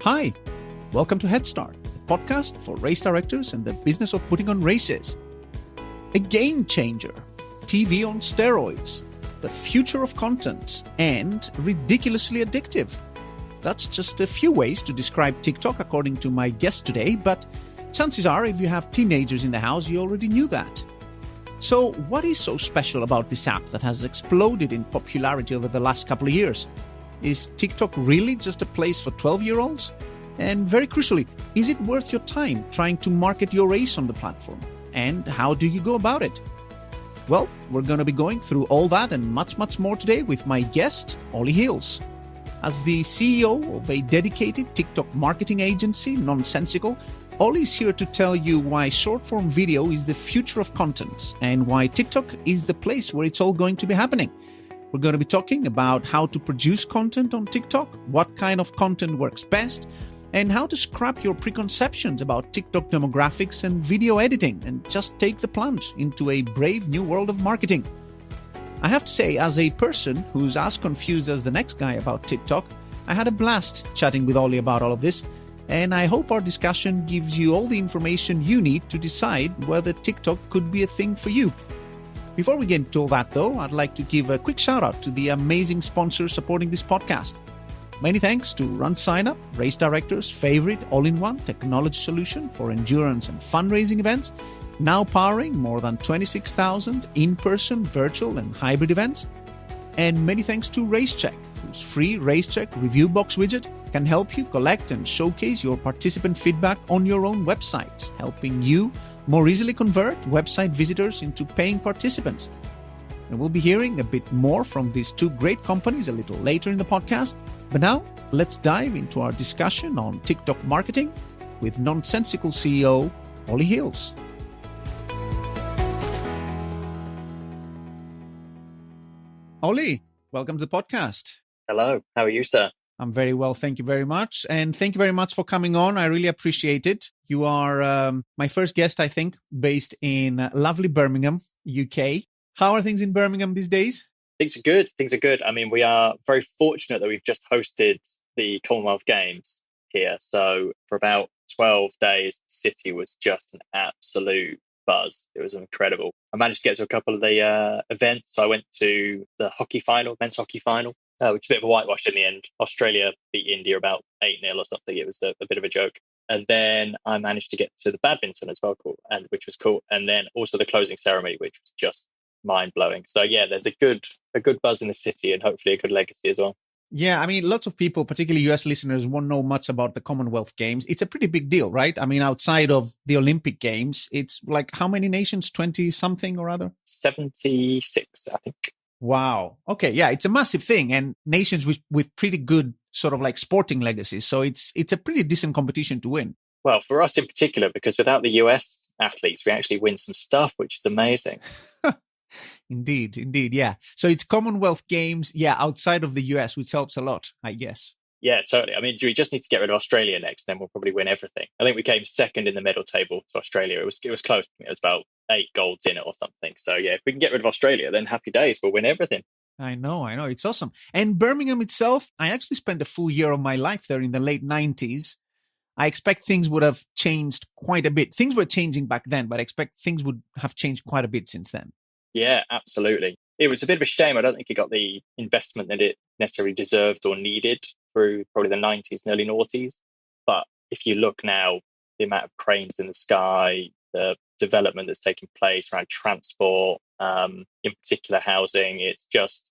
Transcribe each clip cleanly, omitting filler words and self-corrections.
Hi, welcome to Head Start, a podcast for race directors and the business of putting on races. A game changer, TV on steroids, the future of content, and ridiculously addictive. That's just a few ways to describe TikTok according to my guest today, but chances are if you have teenagers in the house, you already knew that. So what is so special about this app that has exploded in popularity over the last couple of years? Is TikTok really just a place for 12-year-olds? And very crucially, is it worth your time trying to market your race on the platform? And how do you go about it? Well, we're going to be going through all that and much, much more today with my guest, Ollie Hills. As the CEO of a dedicated TikTok marketing agency, Nonsensical, Ollie's here to tell you why short-form video is the future of content and why TikTok is the place where it's all going to be happening. We're going to be talking about how to produce content on TikTok, what kind of content works best, and how to scrap your preconceptions about TikTok demographics and video editing and just take the plunge into a brave new world of marketing. I have to say, as a person who's as confused as the next guy about TikTok, I had a blast chatting with Ollie about all of this, and I hope our discussion gives you all the information you need to decide whether TikTok could be a thing for you. Before we get into all that, though, I'd like to give a quick shout out to the amazing sponsors supporting this podcast. Many thanks to Run Sign Up, Race Director's favorite all-in-one technology solution for endurance and fundraising events, now powering more than 26,000 in-person, virtual, and hybrid events. And many thanks to RaceCheck, whose free RaceCheck review box widget can help you collect and showcase your participant feedback on your own website, helping you more easily convert website visitors into paying participants. And we'll be hearing a bit more from these two great companies a little later in the podcast. But now, let's dive into our discussion on TikTok marketing with Nonsensical CEO Ollie Hills. Ollie, welcome to the podcast. Hello, how are you, sir? I'm very well, thank you very much. And thank you very much for coming on. I really appreciate it. You are my first guest, I think, based in lovely Birmingham, UK. How are things in Birmingham these days? Things are good. Things are good. I mean, we are very fortunate that we've just hosted the Commonwealth Games here. So for about 12 days, the city was just an absolute buzz. It was incredible. I managed to get to a couple of the events. So I went to the hockey final, men's hockey final, which is a bit of a whitewash in the end. Australia beat India about 8-0 or something. It was a bit of a joke. And then I managed to get to the badminton as well, which was cool. And then also the closing ceremony, which was just mind-blowing. So yeah, there's a good buzz in the city and hopefully a good legacy as well. Yeah, I mean, lots of people, particularly US listeners, won't know much about the Commonwealth Games. It's a pretty big deal, right? I mean, outside of the Olympic Games, it's like how many nations? 20 something or other? 76, I think. Wow. Okay. Yeah, it's a massive thing, and nations with pretty good sort of like sporting legacies. So it's a pretty decent competition to win. Well, for us in particular, because without the US athletes, we actually win some stuff, which is amazing. Indeed. Yeah. So it's Commonwealth Games, outside of the US, which helps a lot, I guess. Yeah, totally. I mean, we just need to get rid of Australia next, then we'll probably win everything. I think we came second in the medal table to Australia. It was close. It was about 8 golds in it or something. So yeah, if we can get rid of Australia, then happy days. We'll win everything. I know. It's awesome. And Birmingham itself, I actually spent a full year of my life there in the late 90s. I expect things would have changed quite a bit. Things were changing back then, but I expect things would have changed quite a bit since then. Yeah, absolutely. It was a bit of a shame. I don't think it got the investment that it necessarily deserved or needed through probably the 90s and early noughties. But if you look now, the amount of cranes in the sky, the development that's taking place around transport, in particular housing, it's just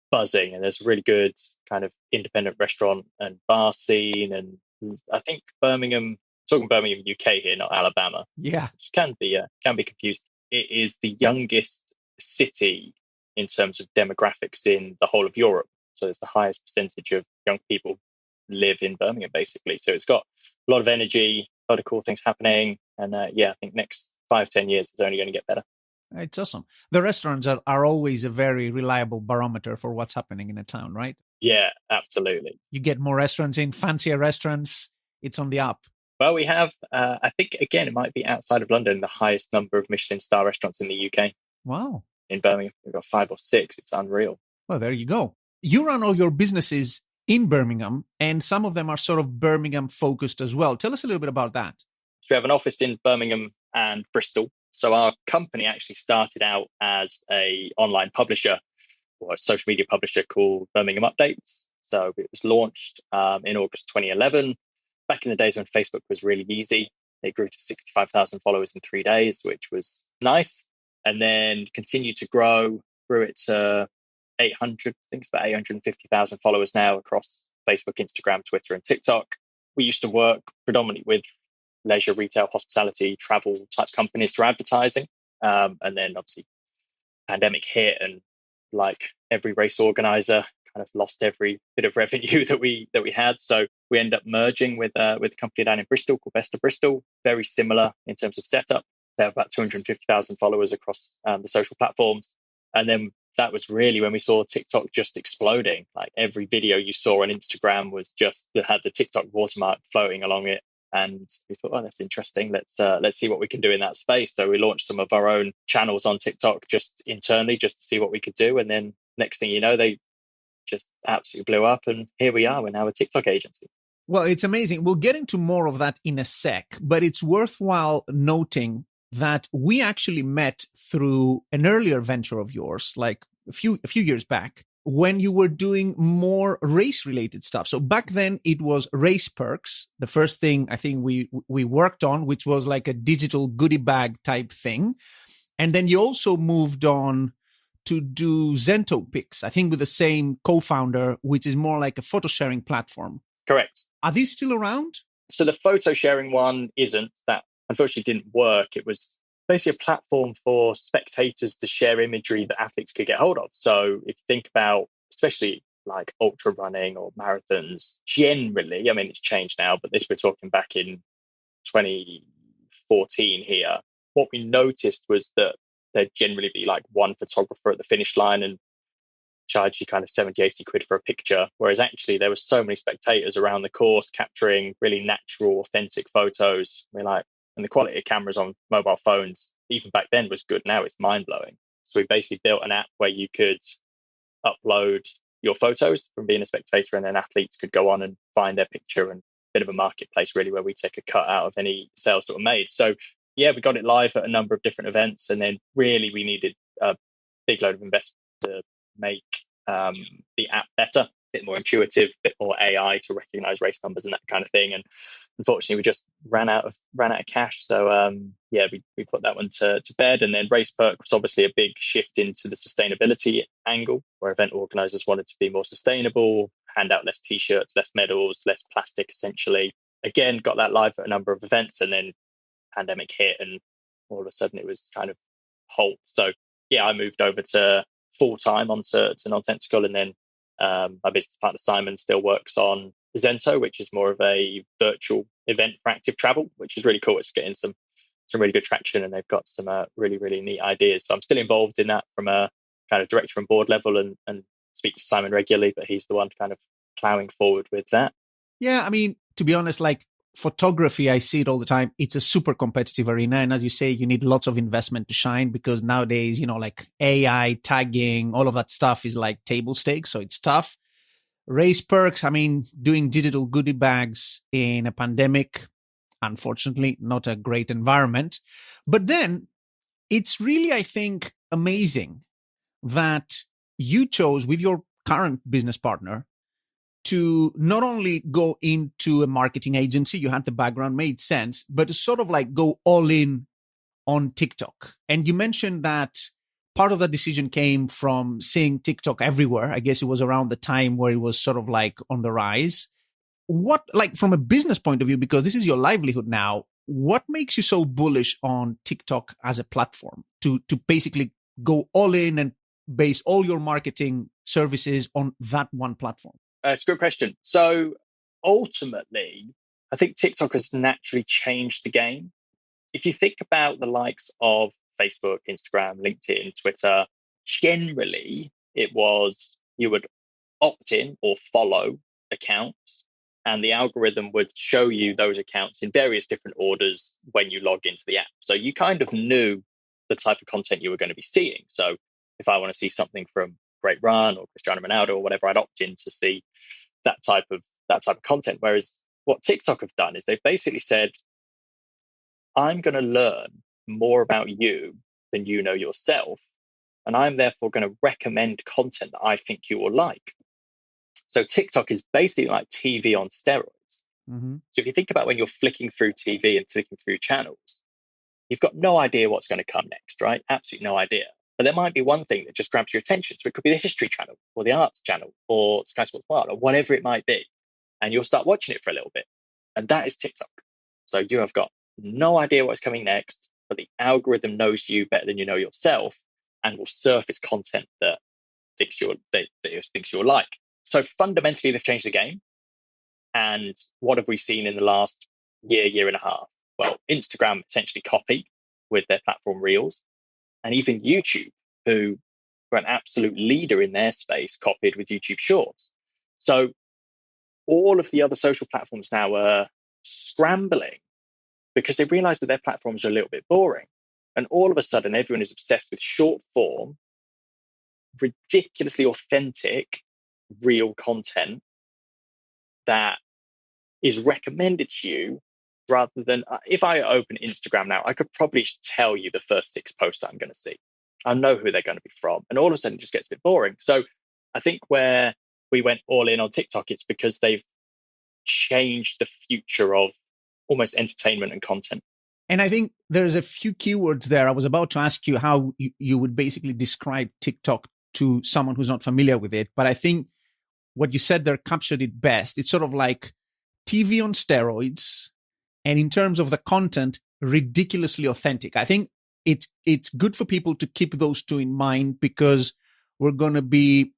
buzzing. And there's a really good kind of independent restaurant and bar scene. And I think Birmingham, talking Birmingham, UK here, not Alabama. Yeah. Which can be confused. It is the youngest city in terms of demographics in the whole of Europe. So it's the highest percentage of young people live in Birmingham, basically. So it's got a lot of energy, a lot of cool things happening. And I think next 5-10 years is only going to get better. It's awesome. The restaurants are always a very reliable barometer for what's happening in a town, right? Yeah, absolutely. You get more restaurants in, fancier restaurants, it's on the up. Well, we have, I think, again, it might be outside of London, the highest number of Michelin star restaurants in the UK. Wow. In Birmingham, we've got 5 or 6. It's unreal. Well, there you go. You run all your businesses in Birmingham, and some of them are sort of Birmingham focused as well. Tell us a little bit about that. So we have an office in Birmingham and Bristol. So our company actually started out as a online publisher or a social media publisher called Birmingham Updates. So it was launched in August 2011. Back in the days when Facebook was really easy, it grew to 65,000 followers in 3 days, which was nice. And then continued to grow, grew it to 800, I think it's about 850,000 followers now across Facebook, Instagram, Twitter, and TikTok. We used to work predominantly with leisure, retail, hospitality, travel type companies for advertising. And then obviously pandemic hit, and like every race organizer, kind of lost every bit of revenue that we had. So we end up merging with a company down in Bristol called Best of Bristol. Very similar in terms of setup. They have about 250,000 followers across the social platforms. And then that was really when we saw TikTok just exploding. Like every video you saw on Instagram was just that had the TikTok watermark floating along it. And we thought, oh, that's interesting. Let's see what we can do in that space. So we launched some of our own channels on TikTok just internally, just to see what we could do. And then next thing you know, they just absolutely blew up. And here we are. We're now a TikTok agency. Well, it's amazing. We'll get into more of that in a sec, but it's worthwhile noting that we actually met through an earlier venture of yours, like a few years back, when you were doing more race-related stuff. So back then it was Race Perks, the first thing I think we worked on, which was like a digital goodie bag type thing. And then you also moved on to do Zento Pics, I think with the same co-founder, which is more like a photo sharing platform. Correct. Are these still around? So the photo sharing one isn't. That unfortunately didn't work. It was basically a platform for spectators to share imagery that athletes could get hold of. So if you think about, especially like ultra running or marathons, generally, I mean, it's changed now, but this we're talking back in 2014 here. What we noticed was that there'd generally be like one photographer at the finish line and charge you kind of 70, 80 quid for a picture. Whereas actually there were so many spectators around the course capturing really natural, authentic photos. We're like, and the quality of cameras on mobile phones, even back then, was good. Now it's mind blowing. So we basically built an app where you could upload your photos from being a spectator, and then athletes could go on and find their picture, and a bit of a marketplace really where we take a cut out of any sales that were made. So yeah, we got it live at a number of different events, and then really we needed a big load of investment to make the app better, a bit more intuitive, a bit more AI to recognize race numbers and that kind of thing. And unfortunately, we just ran out of cash. So yeah, we put that one to bed. And then Race Perk was obviously a big shift into the sustainability angle, where event organizers wanted to be more sustainable, hand out less t-shirts, less medals, less plastic, essentially. Again, got that live at a number of events, and then pandemic hit, and all of a sudden it was kind of halt. So yeah, I moved over to full-time onto Nonsensical, and then my business partner Simon still works on Zento, which is more of a virtual event for active travel, which is really cool. It's getting some really good traction, and they've got some really, really neat ideas. So I'm still involved in that from a kind of director and board level, and speak to Simon regularly, but he's the one kind of plowing forward with that. Yeah, I mean, to be honest, like photography, I see it all the time. It's a super competitive arena. And as you say, you need lots of investment to shine, because nowadays, like AI tagging, all of that stuff is like table stakes. So it's tough. Race Perks, I mean, doing digital goodie bags in a pandemic, unfortunately, not a great environment. But then it's really, I think, amazing that you chose with your current business partner to not only go into a marketing agency, you had the background, made sense, but to sort of like go all in on TikTok. And you mentioned that part of that decision came from seeing TikTok everywhere. I guess it was around the time where it was sort of like on the rise. What, like from a business point of view, because this is your livelihood now, what makes you so bullish on TikTok as a platform to basically go all in and base all your marketing services on that one platform? It's a good question. So ultimately, I think TikTok has naturally changed the game. If you think about the likes of Facebook, Instagram, LinkedIn, Twitter, generally it was you would opt in or follow accounts, and the algorithm would show you those accounts in various different orders when you log into the app. So you kind of knew the type of content you were going to be seeing. So if I want to see something from Great Run or Cristiano Ronaldo or whatever, I'd opt in to see that type of content. Whereas what TikTok have done is they've basically said, I'm going to learn more about you than you know yourself, and I'm therefore going to recommend content that I think you will like. So TikTok is basically like TV on steroids. Mm-hmm. So if you think about when you're flicking through TV and flicking through channels, you've got no idea what's going to come next, right? Absolutely no idea. But there might be one thing that just grabs your attention. So it could be the History Channel or the Arts Channel or Sky Sports Wild or whatever it might be. And you'll start watching it for a little bit. And that is TikTok. So you have got no idea what's coming next, but the algorithm knows you better than you know yourself and will surface content that it thinks you'll like. So fundamentally, they've changed the game. And what have we seen in the last year and a half? Well, Instagram essentially copied with their platform Reels, and even YouTube, who were an absolute leader in their space, copied with YouTube Shorts. So all of the other social platforms now are scrambling because they realize that their platforms are a little bit boring. And all of a sudden, everyone is obsessed with short form, ridiculously authentic, real content that is recommended to you rather than if I open Instagram now, I could probably tell you the first 6 posts that I'm going to see. I know who they're going to be from. And all of a sudden it just gets a bit boring. So I think where we went all in on TikTok, it's because they've changed the future of almost entertainment and content. And I think there's a few keywords there. I was about to ask you how you would basically describe TikTok to someone who's not familiar with it. But I think what you said there captured it best. It's sort of like TV on steroids. And in terms of the content, ridiculously authentic. I think it's good for people to keep those two in mind because we're going to be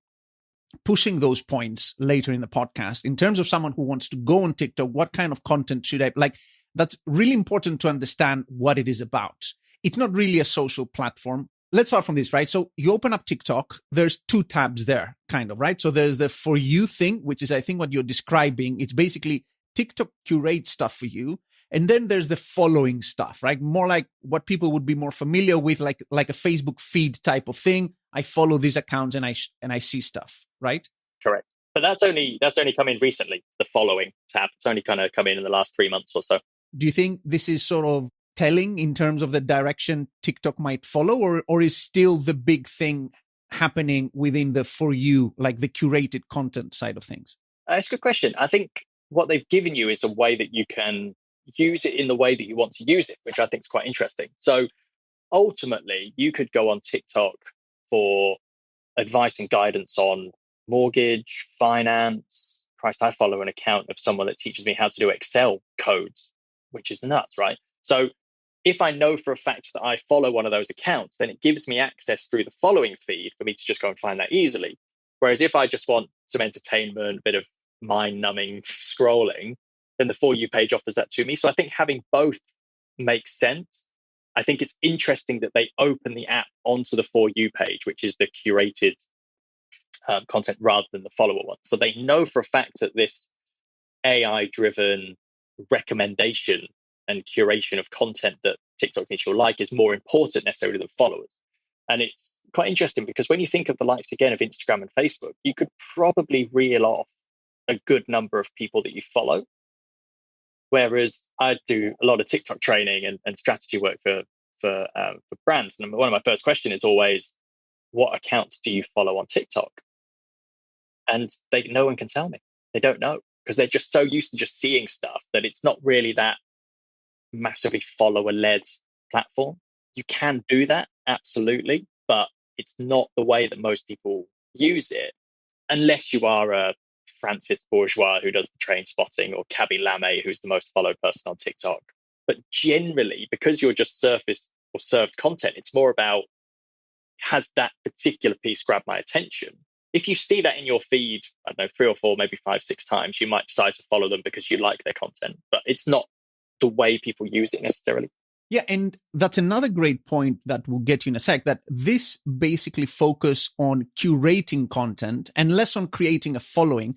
pushing those points later in the podcast. In terms of someone who wants to go on TikTok, what kind of content should I like? That's really important to understand what it is about. It's not really a social platform. Let's start from this, right? So you open up TikTok, there's 2 tabs there, kind of, right? So there's the For You thing, which is, I think, what you're describing. It's basically TikTok curates stuff for you. And then there's the following stuff, right? More like what people would be more familiar with, like a Facebook feed type of thing. I follow these accounts and I see stuff, right? Correct. But that's only come in recently, the following tab. It's only kind of come in the last 3 months or so. Do you think this is sort of telling in terms of the direction TikTok might follow, or is still the big thing happening within the For You, like the curated content side of things? It's a good question. I think what they've given you is a way that you can use it in the way that you want to use it, which I think is quite interesting. So ultimately, you could go on TikTok for advice and guidance on mortgage, finance. Christ, I follow an account of someone that teaches me how to do Excel codes, which is nuts, right? So if I know for a fact that I follow one of those accounts, then it gives me access through the following feed for me to just go and find that easily. Whereas if I just want some entertainment, a bit of mind-numbing scrolling, then the For You page offers that to me. So I think having both makes sense. I think it's interesting that they open the app onto the For You page, which is the curated content rather than the follower one. So they know for a fact that this AI-driven recommendation and curation of content that TikTok thinks you'll like is more important necessarily than followers. And it's quite interesting because when you think of the likes again of Instagram and Facebook, you could probably reel off a good number of people that you follow. Whereas I do a lot of TikTok training and strategy work for brands. And one of my first questions is always, what accounts do you follow on TikTok? And no one can tell me. They don't know because they're just so used to just seeing stuff that it's not really that massively follower-led platform. You can do that, absolutely, but it's not the way that most people use it, unless you are a Francis Bourgeois who does the train spotting, or Kaby Lame, who's the most followed person on TikTok. But generally, because you're just surfaced or served content, it's more about, has that particular piece grabbed my attention? If you see that in your feed, I don't know, 3 or 4, maybe 5, 6 times, you might decide to follow them because you like their content, but it's not the way people use it necessarily. Yeah, and that's another great point that we'll get you in a sec, that this basically focus on curating content and less on creating a following.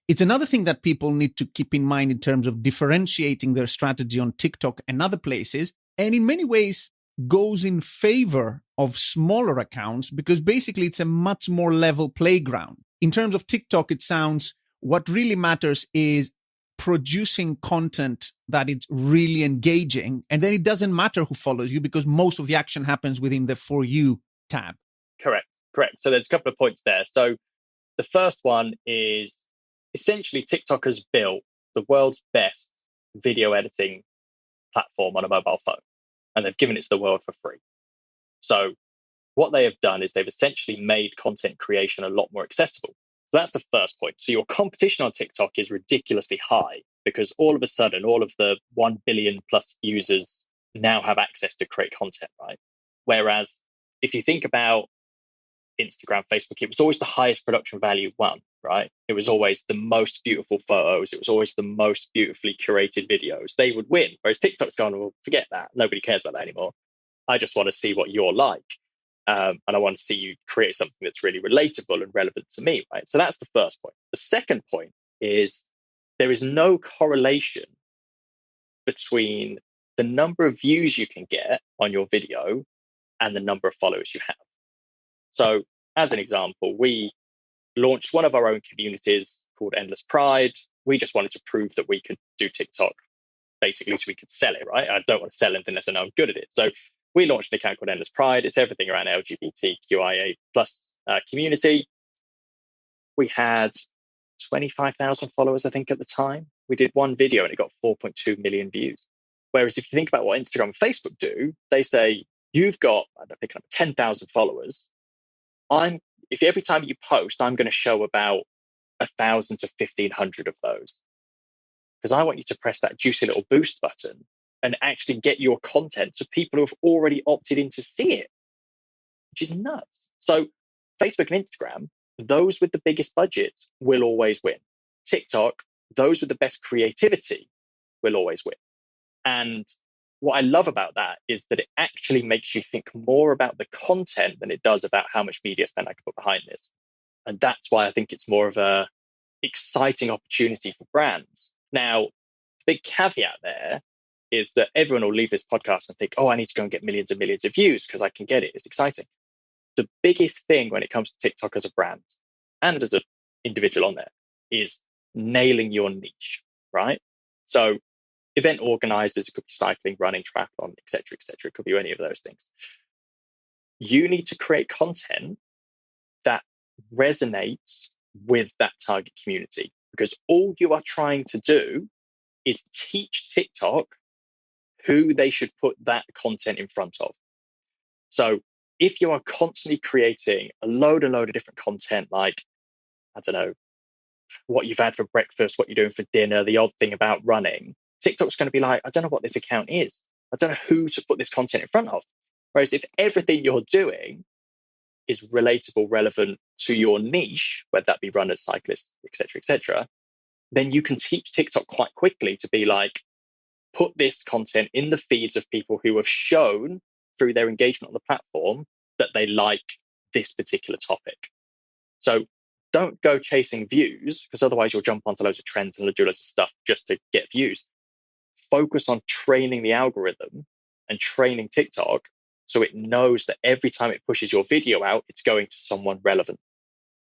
It's another thing that people need to keep in mind in terms of differentiating their strategy on TikTok and other places, and in many ways goes in favor of smaller accounts because basically it's a much more level playground. In terms of TikTok, it sounds What really matters is producing content that is really engaging. And then it doesn't matter who follows you because most of the action happens within the For You tab. Correct. So there's a couple of points there. So the first one is essentially TikTok has built the world's best video editing platform on a mobile phone, and they've given it to the world for free. So what they have done is they've essentially made content creation a lot more accessible. So that's the first point. So your competition on TikTok is ridiculously high because all of a sudden, all of the 1 billion plus users now have access to create content, right? Whereas if you think about Instagram, Facebook, it was always the highest production value one, right? It was always the most beautiful photos. It was always the most beautifully curated videos. They would win. Whereas TikTok's gone, well, forget that. Nobody cares about that anymore. I just want to see what you're like. And I want to see you create something that's really relatable and relevant to me, right? So that's the first point. The second point is there is no correlation between the number of views you can get on your video and the number of followers you have. So as an example, we launched one of our own communities called Endless Pride. We just wanted to prove that we could do TikTok basically so we could sell it, right? I don't want to sell anything unless I know I'm good at it. So we launched an account called Endless Pride. It's everything around LGBTQIA plus community. We had 25,000 followers, I think, at the time. We did one video and it got 4.2 million views. Whereas if you think about what Instagram and Facebook do, they say, you've got, I don't know, picking up 10,000 followers. If every time you post, I'm going to show about 1,000 to 1,500 of those. Because I want you to press that juicy little boost button and actually get your content to people who have already opted in to see it, which is nuts. So Facebook and Instagram, those with the biggest budgets will always win. TikTok, those with the best creativity will always win. And what I love about that is that it actually makes you think more about the content than it does about how much media spend I can put behind this. And that's why I think it's more of a exciting opportunity for brands. Now, the big caveat there is that everyone will leave this podcast and think, oh, I need to go and get millions and millions of views because I can get it. It's exciting. The biggest thing when it comes to TikTok as a brand and as an individual on there is nailing your niche, right? So event organizers, it could be cycling, running, triathlon, et cetera, et cetera. It could be any of those things. You need to create content that resonates with that target community because all you are trying to do is teach TikTok who they should put that content in front of. So if you are constantly creating a load of different content, like, I don't know, what you've had for breakfast, what you're doing for dinner, the odd thing about running, TikTok's going to be like, I don't know what this account is. I don't know who to put this content in front of. Whereas if everything you're doing is relatable, relevant to your niche, whether that be runners, cyclists, et cetera, then you can teach TikTok quite quickly to be like, put this content in the feeds of people who have shown through their engagement on the platform that they like this particular topic. So don't go chasing views because otherwise you'll jump onto loads of trends and do loads of stuff just to get views. Focus on training the algorithm and training TikTok so it knows that every time it pushes your video out, it's going to someone relevant.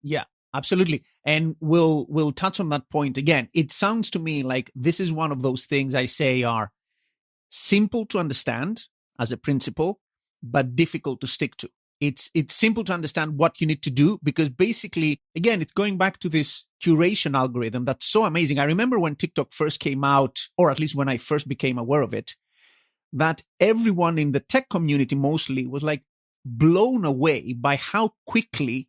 Yeah, absolutely. And we'll touch on that point again. It sounds to me like this is one of those things I say are simple to understand as a principle, but difficult to stick to. It's simple to understand what you need to do because basically, again, it's going back to this curation algorithm that's so amazing. I remember when TikTok first came out, or at least when I first became aware of it, that everyone in the tech community mostly was like blown away by how quickly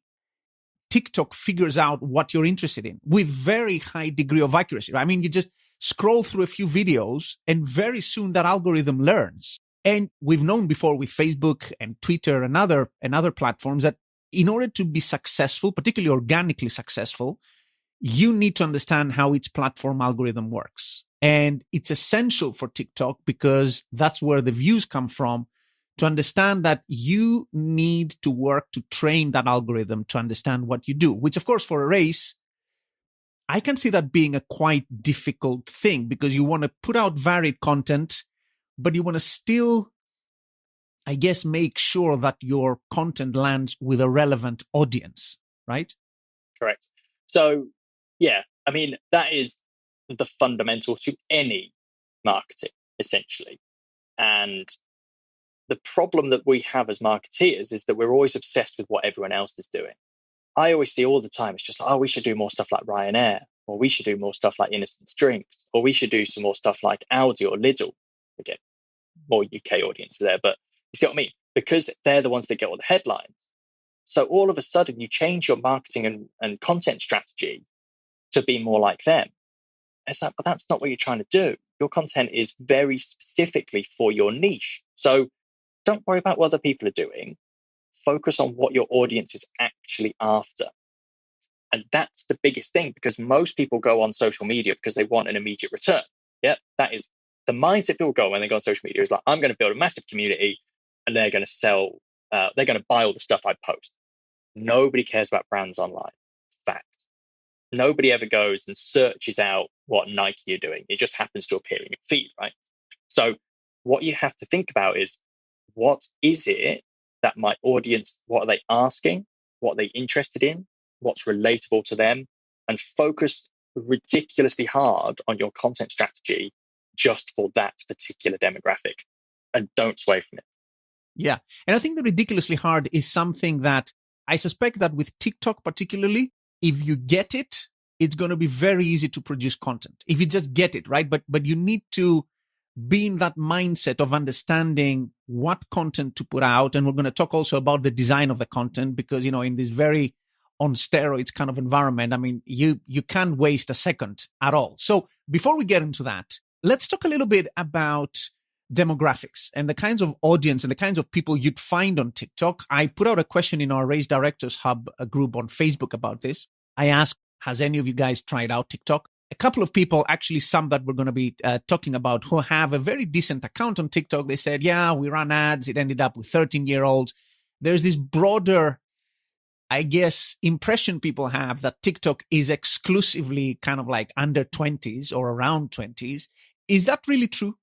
TikTok figures out what you're interested in with very high degree of accuracy. I mean, you just scroll through a few videos and very soon that algorithm learns. And we've known before with Facebook and Twitter and other platforms that in order to be successful, particularly organically successful, you need to understand how each platform algorithm works. And it's essential for TikTok because that's where the views come from, to understand that you need to work to train that algorithm to understand what you do, which of course for a race, I can see that being a quite difficult thing because you want to put out varied content, but you want to still, I guess, make sure that your content lands with a relevant audience, right? Correct. So, yeah, I mean, that is the fundamental to any marketing, essentially. And the problem that we have as marketeers is that we're always obsessed with what everyone else is doing. I always see all the time, it's just like, oh, we should do more stuff like Ryanair, or we should do more stuff like Innocence Drinks, or we should do some more stuff like Aldi or Lidl. Again, more UK audiences there, but you see what I mean? Because they're the ones that get all the headlines. So all of a sudden you change your marketing and content strategy to be more like them. It's like, but that's not what you're trying to do. Your content is very specifically for your niche. So don't worry about what other people are doing. Focus on what your audience is actually after. And that's the biggest thing, because most people go on social media because they want an immediate return. Yeah, that is the mindset people go when they go on social media is like, I'm going to build a massive community and they're going to sell, they're going to buy all the stuff I post. Nobody cares about brands online. Fact. Nobody ever goes and searches out what Nike are doing. It just happens to appear in your feed, right? So what you have to think about is, what is it that my audience, what are they asking? What are they interested in? What's relatable to them? And focus ridiculously hard on your content strategy just for that particular demographic, and don't sway from it. Yeah. And I think the ridiculously hard is something that I suspect that with TikTok particularly, if you get it, it's going to be very easy to produce content. If you just get it, right? But you need to be in that mindset of understanding what content to put out. And we're going to talk also about the design of the content, because, in this very on steroids kind of environment, I mean, you can't waste a second at all. So before we get into that, let's talk a little bit about demographics and the kinds of audience and the kinds of people you'd find on TikTok. I put out a question in our Race Directors Hub group on Facebook about this. I asked, has any of you guys tried out TikTok? A couple of people, actually some that we're going to be talking about, who have a very decent account on TikTok, they said, yeah, we ran ads. It ended up with 13-year-olds. There's this broader, I guess, impression people have that TikTok is exclusively kind of like under 20s or around 20s. Is that really true?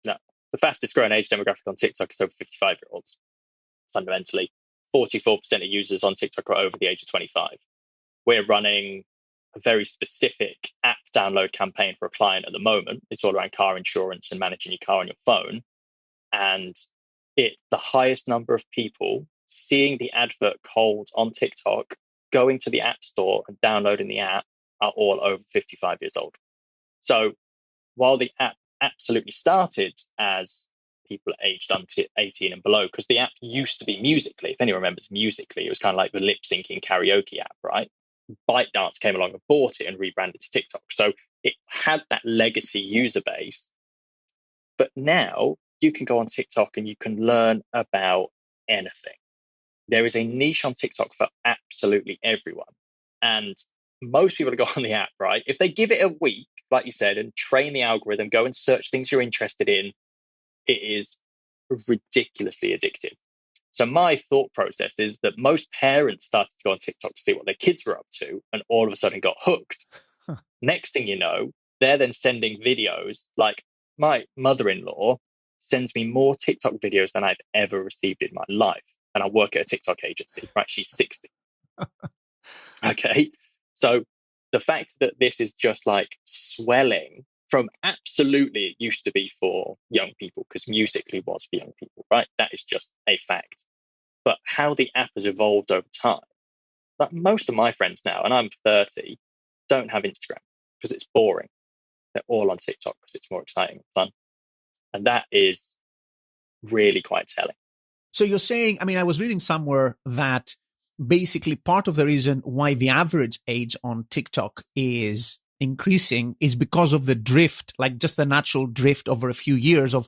No. The fastest growing age demographic on TikTok is over 55-year-olds. Fundamentally, 44% of users on TikTok are over the age of 25. We're running a very specific app download campaign for a client at the moment. It's all around car insurance and managing your car on your phone. And the highest number of people seeing the advert cold on TikTok, going to the app store and downloading the app, are all over 55 years old. So while the app absolutely started as people aged 18 and below, because the app used to be Musical.ly. If anyone remembers Musical.ly, it was kind of like the lip syncing karaoke app, right? ByteDance came along and bought it and rebranded to TikTok. So it had that legacy user base. But now you can go on TikTok and you can learn about anything. There is a niche on TikTok for absolutely everyone. And most people that go on the app, right, if they give it a week, like you said, and train the algorithm, go and search things you're interested in, it is ridiculously addictive. So my thought process is that most parents started to go on TikTok to see what their kids were up to, and all of a sudden got hooked. Next thing you know, they're then sending videos. Like my mother-in-law sends me more TikTok videos than I've ever received in my life. And I work at a TikTok agency, right? She's 60. Okay. So the fact that this is just like swelling from absolutely, it used to be for young people because Musical.ly was for young people, right? That is just a fact. But how the app has evolved over time, like most of my friends now, and I'm 30, don't have Instagram because it's boring. They're all on TikTok because it's more exciting and fun. And that is really quite telling. So you're saying, I mean, I was reading somewhere that basically part of the reason why the average age on TikTok is increasing is because of the drift, like just the natural drift over a few years of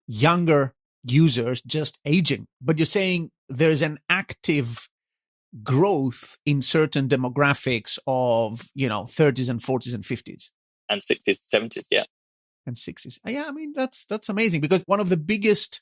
younger users just aging. But you're saying there's an active growth in certain demographics of, 30s and 40s and 50s. And 60s, 70s, yeah. And 60s. Yeah, I mean, that's amazing, because one of the biggest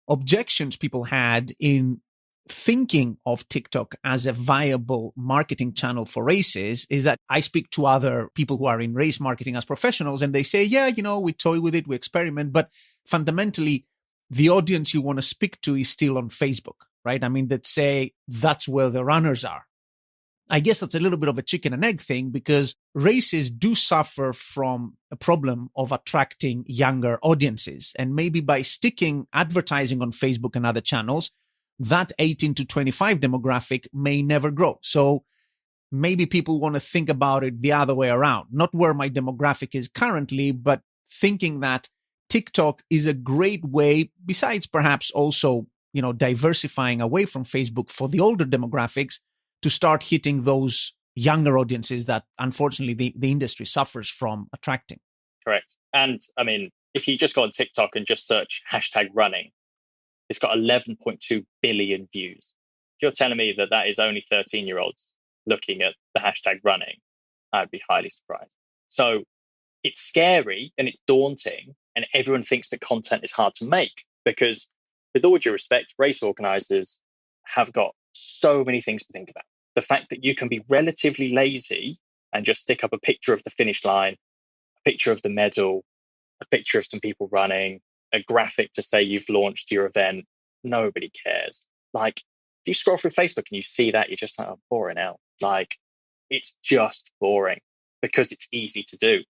objections people had in thinking of TikTok as a viable marketing channel for races is that I speak to other people who are in race marketing as professionals, and they say, yeah, we toy with it, we experiment, but fundamentally, the audience you want to speak to is still on Facebook, right? I mean, that say that's where the runners are. I guess that's a little bit of a chicken and egg thing, because races do suffer from a problem of attracting younger audiences. And maybe by sticking advertising on Facebook and other channels, that 18 to 25 demographic may never grow. So maybe people want to think about it the other way around, not where my demographic is currently, but thinking that TikTok is a great way, besides perhaps also, diversifying away from Facebook for the older demographics, to start hitting those younger audiences that unfortunately the industry suffers from attracting. Correct. And I mean, if you just go on TikTok and just search hashtag running, it's got 11.2 billion views. If you're telling me that is only 13-year-olds looking at the hashtag running, I'd be highly surprised. So it's scary and it's daunting, and everyone thinks that content is hard to make, because with all due respect, race organizers have got so many things to think about. The fact that you can be relatively lazy and just stick up a picture of the finish line, a picture of the medal, a picture of some people running, a graphic to say you've launched your event, nobody cares. Like, if you scroll through Facebook and you see that, you're just like, oh, boring out. Like, it's just boring because it's easy to do.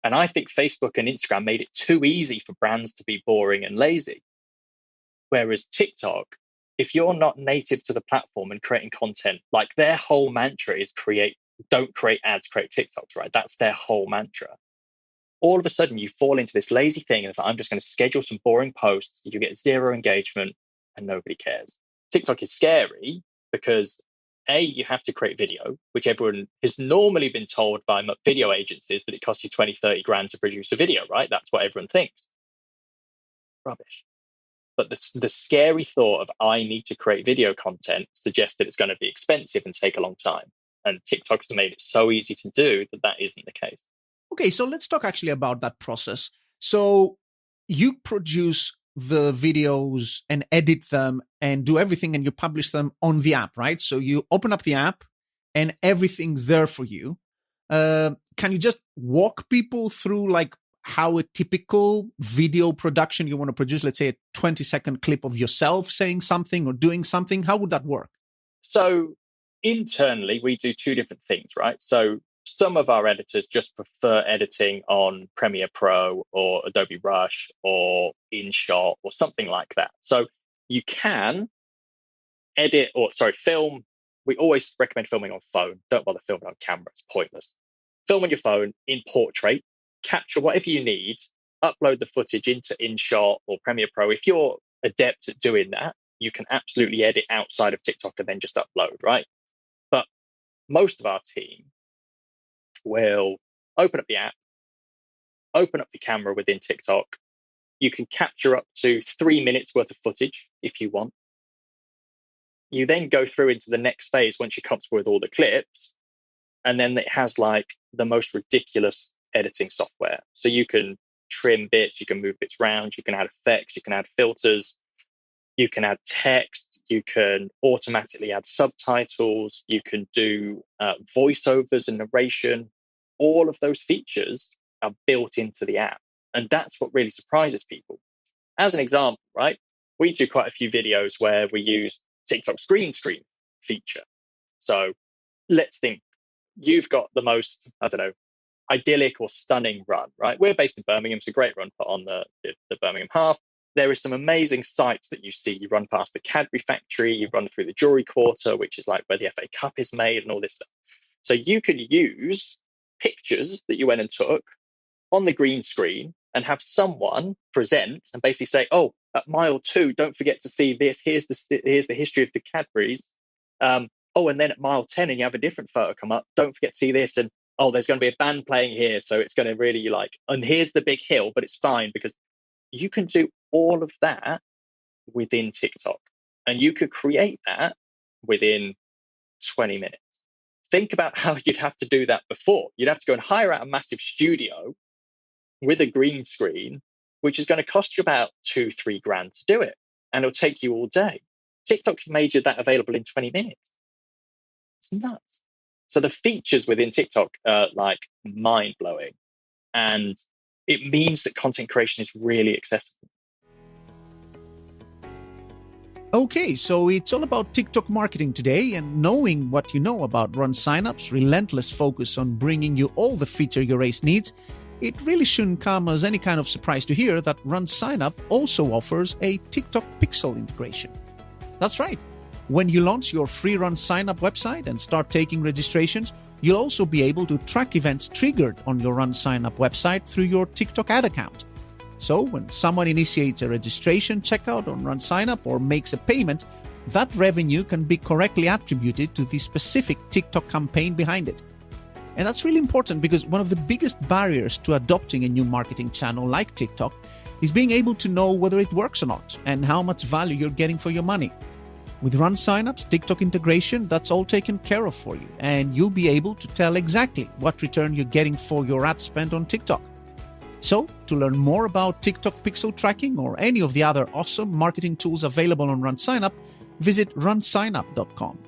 And I think Facebook and Instagram made it too easy for brands to be boring and lazy. Whereas TikTok, if you're not native to the platform and creating content, like their whole mantra is don't create ads, create TikToks, right? That's their whole mantra. All of a sudden you fall into this lazy thing and it's like, I'm just going to schedule some boring posts. You get zero engagement and nobody cares. TikTok is scary because you have to create video, which everyone has normally been told by video agencies that it costs you 20, 30 grand to produce a video, right? That's what everyone thinks. Rubbish. But the scary thought of I need to create video content suggests that it's going to be expensive and take a long time. And TikTok has made it so easy to do that isn't the case. Okay, so let's talk actually about that process. So you produce the videos and edit them and do everything, and you publish them on the app, right? So you open up the app and everything's there for you. Can you just walk people through like how a typical video production you want to produce, let's say a 20-second clip of yourself saying something or doing something, how would that work? So internally, we do two different things, right? So some of our editors just prefer editing on Premiere Pro or Adobe Rush or InShot or something like that. So you can film. We always recommend filming on phone. Don't bother filming on camera. It's pointless. Film on your phone in portrait, capture whatever you need, upload the footage into InShot or Premiere Pro. If you're adept at doing that, you can absolutely edit outside of TikTok and then just upload, right? But most of our team will open up the app, open up the camera within TikTok. You can capture up to 3 minutes worth of footage if you want. You then go through into the next phase once you're comfortable with all the clips. And then it has like the most ridiculous editing software. So you can trim bits, you can move bits around, you can add effects, you can add filters, you can add text, you can automatically add subtitles, you can do voiceovers and narration. All of those features are built into the app. And that's what really surprises people. As an example, right, we do quite a few videos where we use TikTok's green screen feature. So let's think you've got the most, idyllic or stunning run, right? We're based in Birmingham. It's a great run put on the Birmingham half. There are some amazing sights that you see. You run past the Cadbury factory, you run through the Jewelry Quarter, which is like where the FA Cup is made and all this stuff. So you could use pictures that you went and took on the green screen and have someone present and basically say, oh, at mile 2, don't forget to see this. Here's the history of the Cadburys. And then at mile 10, and you have a different photo come up, don't forget to see this. And there's going to be a band playing here. So it's going to really and here's the big hill, but it's fine because you can do all of that within TikTok, and you could create that within 20 minutes. Think about how you'd have to do that before. You'd have to go and hire out a massive studio with a green screen, which is going to cost you about 2-3 grand to do it. And it'll take you all day. TikTok's made you that available in 20 minutes. It's nuts. So the features within TikTok are like mind blowing. And it means that content creation is really accessible. Okay, so it's all about TikTok marketing today, and knowing what you know about Run Sign-Up's relentless focus on bringing you all the feature your race needs, it really shouldn't come as any kind of surprise to hear that Run Sign-Up also offers a TikTok Pixel integration. That's right. When you launch your free Run Sign-Up website and start taking registrations, you'll also be able to track events triggered on your Run Sign-Up website through your TikTok ad account. So when someone initiates a registration checkout on Run Sign-Up or makes a payment, that revenue can be correctly attributed to the specific TikTok campaign behind it. And that's really important because one of the biggest barriers to adopting a new marketing channel like TikTok is being able to know whether it works or not and how much value you're getting for your money. With Run Sign-Up's TikTok integration, that's all taken care of for you, and you'll be able to tell exactly what return you're getting for your ad spend on TikTok. So, to learn more about TikTok Pixel tracking or any of the other awesome marketing tools available on Run Sign-Up, visit runsignup.com.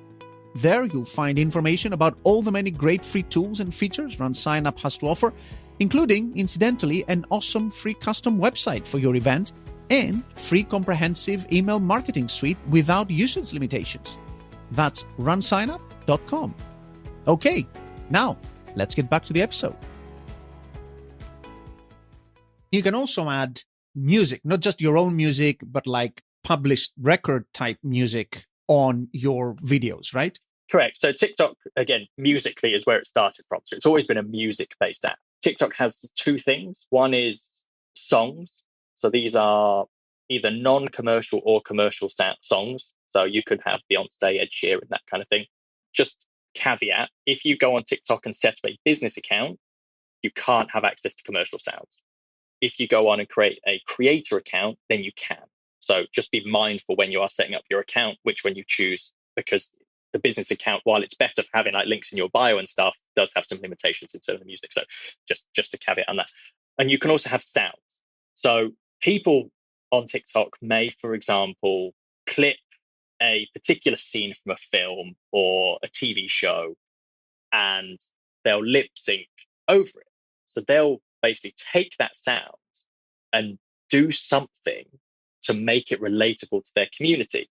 There you'll find information about all the many great free tools and features Run Sign-Up has to offer, including, incidentally, an awesome free custom website for your event and free comprehensive email marketing suite without usage limitations. That's runsignup.com. Okay, now let's get back to the episode. You can also add music, not just your own music, but like published record type music on your videos, right? Correct. So TikTok, again, musically is where it started from. So it's always been a music-based app. TikTok has two things. One is songs. So these are either non-commercial or commercial songs. So you could have Beyonce, Ed Sheeran, that kind of thing. Just caveat, if you go on TikTok and set up a business account, you can't have access to commercial sounds. If you go on and create a creator account, then you can. So just be mindful when you are setting up your account, which one you choose, because the business account, while it's better for having like links in your bio and stuff, does have some limitations in terms of music. So just a caveat on that. And you can also have sounds. So people on TikTok may, for example, clip a particular scene from a film or a TV show, and they'll lip sync over it. So they'll basically take that sound and do something to make it relatable to their community.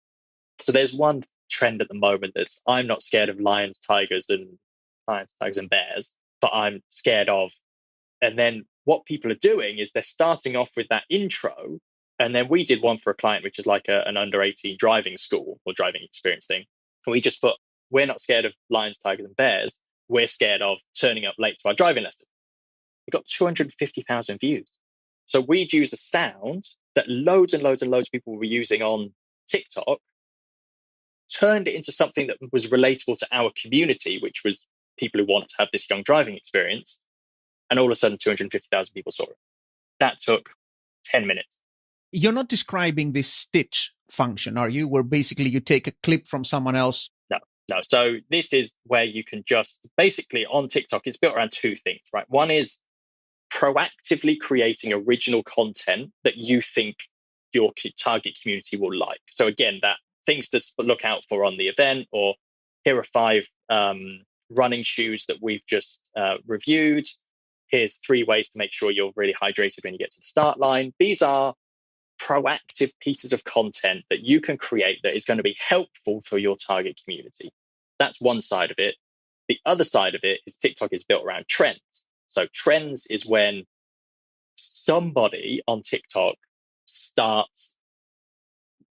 So there's one trend at the moment that's I'm not scared of lions, tigers, and bears, but I'm scared of. And then what people are doing is they're starting off with that intro. And then we did one for a client, which is like an under 18 driving school or driving experience thing. And we just put, we're not scared of lions, tigers, and bears. We're scared of turning up late to our driving lesson. We got 250,000 views. So we'd use a sound that loads and loads and loads of people were using on TikTok, turned it into something that was relatable to our community, which was people who want to have this young driving experience. And all of a sudden, 250,000 people saw it. That took 10 minutes. You're not describing this stitch function, are you? Where basically you take a clip from someone else. No. So this is where you can just basically on TikTok, it's built around two things, right? One is proactively creating original content that you think your target community will like. So again, that things to look out for on the event, or here are 5 running shoes that we've just reviewed. Here's 3 ways to make sure you're really hydrated when you get to the start line. These are proactive pieces of content that you can create that is going to be helpful for your target community. That's one side of it. The other side of it is TikTok is built around trends. So trends is when somebody on TikTok starts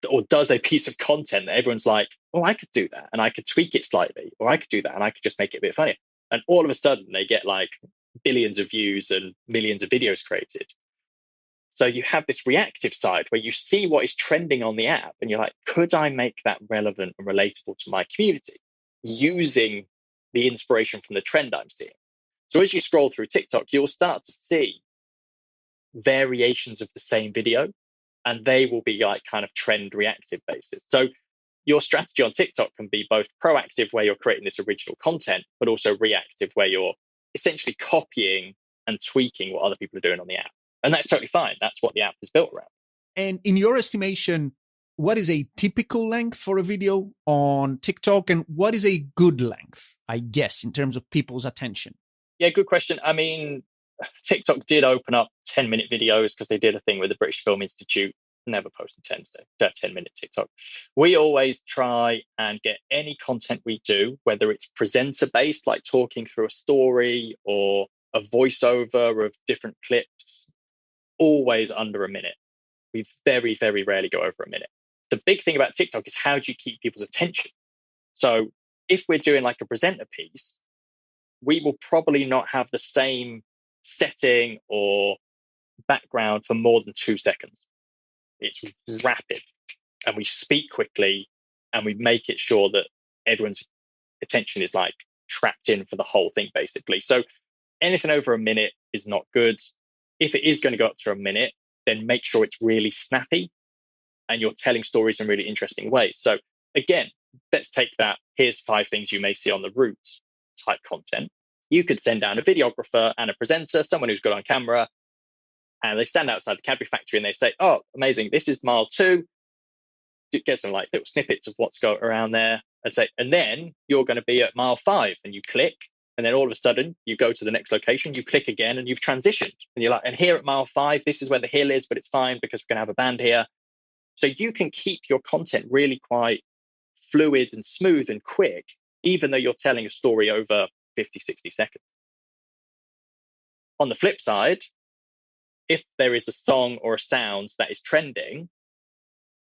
or does a piece of content that everyone's like, oh, I could do that and I could tweak it slightly, or I could do that and I could just make it a bit funnier. And all of a sudden they get like billions of views and millions of videos created. So you have this reactive side where you see what is trending on the app and you're like, could I make that relevant and relatable to my community using the inspiration from the trend I'm seeing? So as you scroll through TikTok, you'll start to see variations of the same video, and they will be like kind of trend reactive basis. So your strategy on TikTok can be both proactive, where you're creating this original content, but also reactive, where you're essentially copying and tweaking what other people are doing on the app. And that's totally fine. That's what the app is built around. And in your estimation, what is a typical length for a video on TikTok, and what is a good length, I guess, in terms of people's attention? Yeah, good question. I mean, TikTok did open up 10-minute videos because they did a thing with the British Film Institute never posting 10-minute TikTok. We always try and get any content we do, whether it's presenter based, like talking through a story, or a voiceover of different clips, always under a minute. We very, very rarely go over a minute. The big thing about TikTok is how do you keep people's attention? So if we're doing like a presenter piece, we will probably not have the same setting or background for more than 2 seconds. It's rapid, and we speak quickly, and we make it sure that everyone's attention is like trapped in for the whole thing, basically. So anything over a minute is not good. If it is going to go up to a minute, then make sure it's really snappy and you're telling stories in really interesting ways. So again, let's take that. Here's 5 things you may see on the route type content. You could send down a videographer and a presenter, someone who's good on camera, and they stand outside the Cadbury factory and they say, oh, amazing, this is mile 2. Get some like little snippets of what's going around there, and say, and then you're going to be at mile 5, and you click, and then all of a sudden you go to the next location, you click again, and you've transitioned, and you're like, and here at mile 5, this is where the hill is, but it's fine because we're going to have a band here. So you can keep your content really quite fluid and smooth and quick, even though you're telling a story over 50, 60 seconds. On the flip side, if there is a song or a sound that is trending,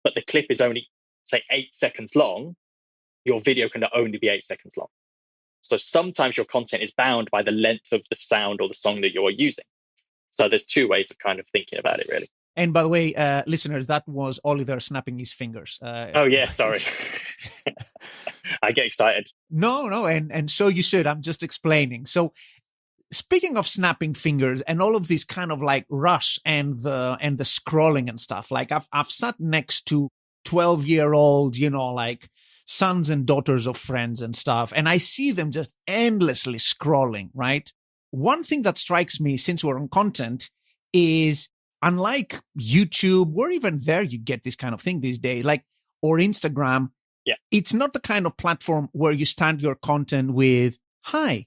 but the clip is only, say, 8 seconds long, your video can only be 8 seconds long. So sometimes your content is bound by the length of the sound or the song that you're using. So there's 2 ways of kind of thinking about it, really. And by the way, listeners, that was Oliver snapping his fingers. Oh, yeah, sorry. I get excited. No, and so you should. I'm just explaining. So speaking of snapping fingers and all of this kind of like rush and the scrolling and stuff, like I've sat next to 12-year-old, like sons and daughters of friends and stuff, and I see them just endlessly scrolling, right? One thing that strikes me, since we're on content, is unlike YouTube, where even there you get this kind of thing these days, like, or Instagram, it's not the kind of platform where you start your content with, hi,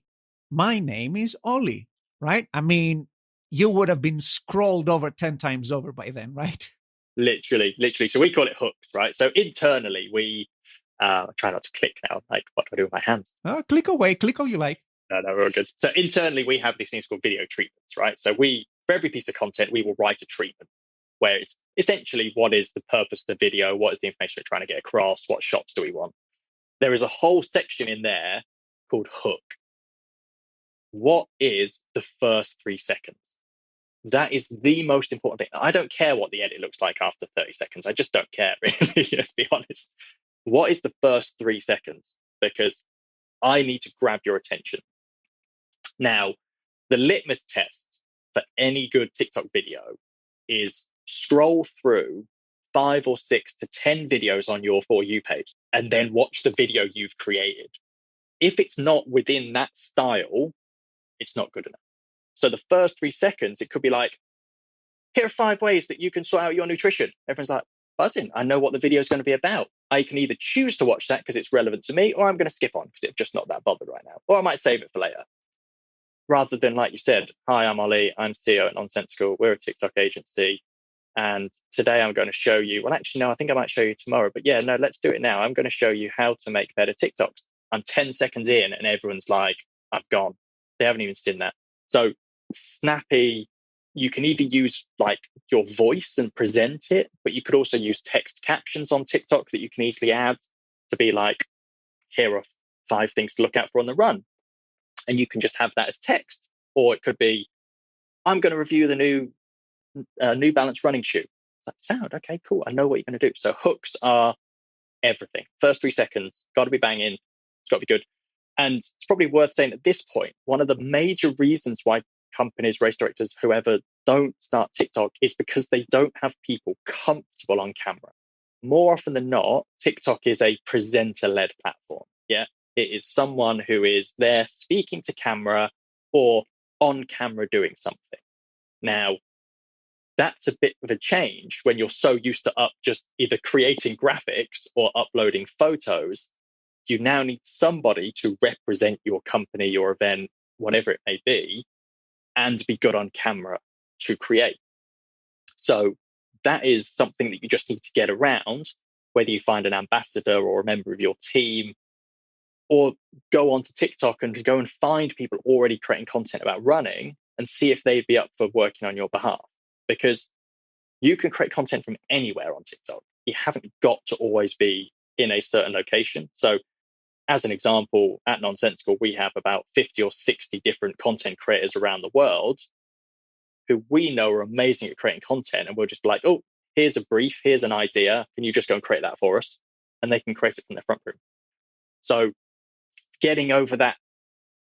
my name is Ollie, right? I mean, you would have been scrolled over 10 times over by then, right? Literally. So we call it hooks, right? So internally, we try not to click now. Like, what do I do with my hands? Click away, click all you like. No, we're all good. So internally, we have these things called video treatments, right? So for every piece of content, we will write a treatment where it's essentially what is the purpose of the video, what is the information we're trying to get across, what shots do we want. There is a whole section in there called hook. What is the first 3 seconds? That is the most important thing. I don't care what the edit looks like after 30 seconds. I just don't care, really, let's be honest. What is the first 3 seconds? Because I need to grab your attention. Now, the litmus test for any good TikTok video is scroll through 5 or 6 to 10 videos on your For You page and then watch the video you've created. If it's not within that style, it's not good enough. So the first 3 seconds, it could be like, here are 5 ways that you can sort out your nutrition. Everyone's like, buzzing. I know what the video is going to be about. I can either choose to watch that because it's relevant to me, or I'm going to skip on because I'm just not that bothered right now. Or I might save it for later. Rather than, like you said, hi, I'm Ollie. I'm CEO at Nonsensical. We're a TikTok agency. And today I'm going to show you, well, actually, no, I think I might show you tomorrow. But yeah, no, let's do it now. I'm going to show you how to make better TikToks. I'm 10 seconds in and everyone's like, I've gone. They haven't even seen that. So snappy, you can either use like your voice and present it, but you could also use text captions on TikTok that you can easily add to be like, here are 5 things to look out for on the run. And you can just have that as text. Or it could be, I'm going to review the New Balance running shoe. That sound, okay, cool. I know what you're going to do. So hooks are everything. First 3 seconds, got to be banging. It's got to be good. And it's probably worth saying at this point, one of the major reasons why companies, race directors, whoever don't start TikTok is because they don't have people comfortable on camera. More often than not, TikTok is a presenter-led platform. Yeah, it is someone who is there speaking to camera or on camera doing something. Now, that's a bit of a change when you're so used to just either creating graphics or uploading photos. You now need somebody to represent your company, your event, whatever it may be, and be good on camera to create. So that is something that you just need to get around, whether you find an ambassador or a member of your team, or go onto TikTok and go and find people already creating content about running and see if they'd be up for working on your behalf. Because you can create content from anywhere on TikTok. You haven't got to always be in a certain location. So as an example, at Nonsensical, we have about 50 or 60 different content creators around the world who we know are amazing at creating content. And we'll just be like, oh, here's a brief, here's an idea. Can you just go and create that for us? And they can create it from their front room. So getting over that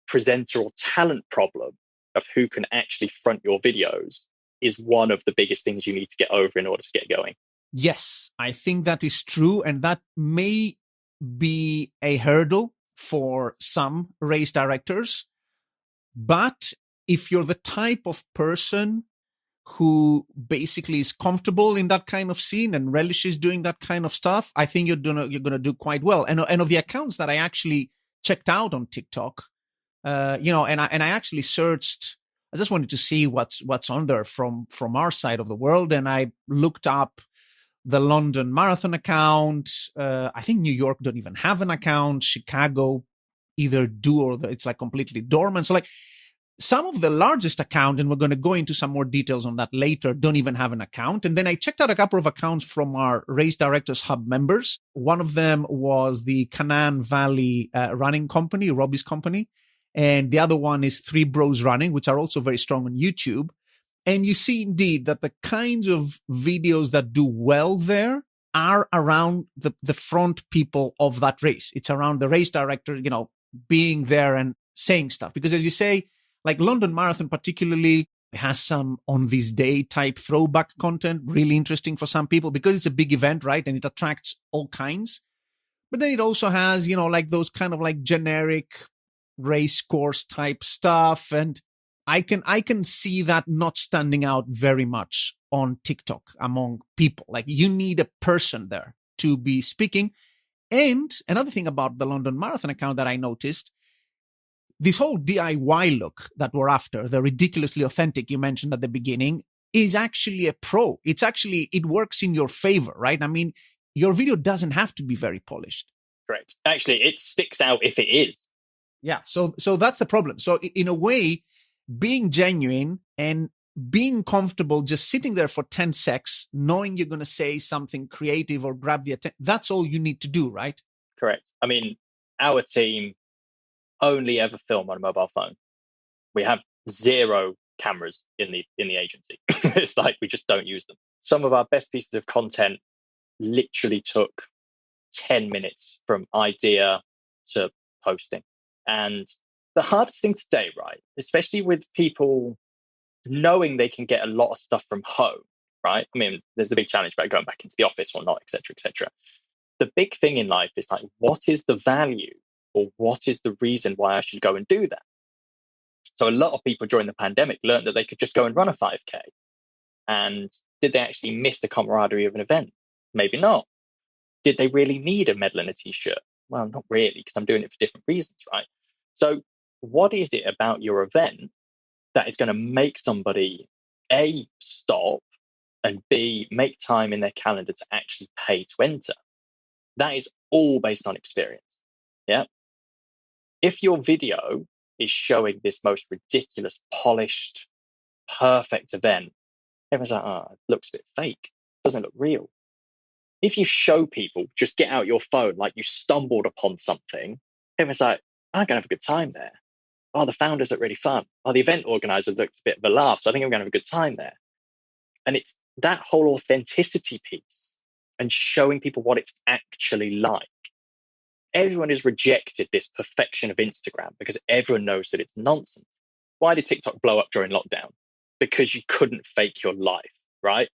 presenter or talent problem of who can actually front your videos is one of the biggest things you need to get over in order to get going. Yes, I think that is true. And that may be a hurdle for some race directors. But if you're the type of person who basically is comfortable in that kind of scene and relishes doing that kind of stuff, I think you're gonna do quite well. And of the accounts that I actually checked out on TikTok, and I actually searched. I just wanted to see what's on there from our side of the world, and I looked up the London Marathon account. I think New York don't even have an account. Chicago either do or it's like completely dormant. So like some of the largest account, and we're going to go into some more details on that later, don't even have an account. And then I checked out a couple of accounts from our Race Directors Hub members. One of them was the Canaan Valley running company, Robbie's company. And the other one is Three Bros Running, which are also very strong on YouTube. And you see indeed that the kinds of videos that do well there are around the front people of that race. It's around the race director, being there and saying stuff. Because as you say, like London Marathon particularly has some on this day type throwback content, really interesting for some people because it's a big event, right? And it attracts all kinds. But then it also has, like those kind of like generic race course type stuff. And I can see that not standing out very much on TikTok among people. Like you need a person there to be speaking. And another thing about the London Marathon account that I noticed, this whole DIY look that we're after, the ridiculously authentic you mentioned at the beginning, is actually a pro. It works in your favor, right? I mean, your video doesn't have to be very polished. Correct. Actually, it sticks out if it is. Yeah. So that's the problem. So in a way, being genuine and being comfortable just sitting there for 10 seconds, knowing you're going to say something creative or grab the attention, that's all you need to do, right? Correct. I mean, our team only ever film on a mobile phone. We have 0 cameras in the agency. It's like we just don't use them. Some of our best pieces of content literally took 10 minutes from idea to posting. And the hardest thing today, right, especially with people knowing they can get a lot of stuff from home, right? I mean, there's the big challenge about going back into the office or not, et cetera, et cetera. The big thing in life is like, what is the value or what is the reason why I should go and do that? So a lot of people during the pandemic learned that they could just go and run a 5K. And did they actually miss the camaraderie of an event? Maybe not. Did they really need a medal and a t-shirt? Well, not really, because I'm doing it for different reasons, right? So what is it about your event that is going to make somebody A, stop, and B, make time in their calendar to actually pay to enter? That is all based on experience. Yeah. If your video is showing this most ridiculous, polished, perfect event, everyone's like, oh, it looks a bit fake. It doesn't look real. If you show people, just get out your phone like you stumbled upon something, everyone's like, I'm going to have a good time there. Oh, the founders look really fun. Oh, the event organizers looked a bit of a laugh, so I think I'm going to have a good time there. And it's that whole authenticity piece and showing people what it's actually like. Everyone has rejected this perfection of Instagram because everyone knows that it's nonsense. Why did TikTok blow up during lockdown? Because you couldn't fake your life, right?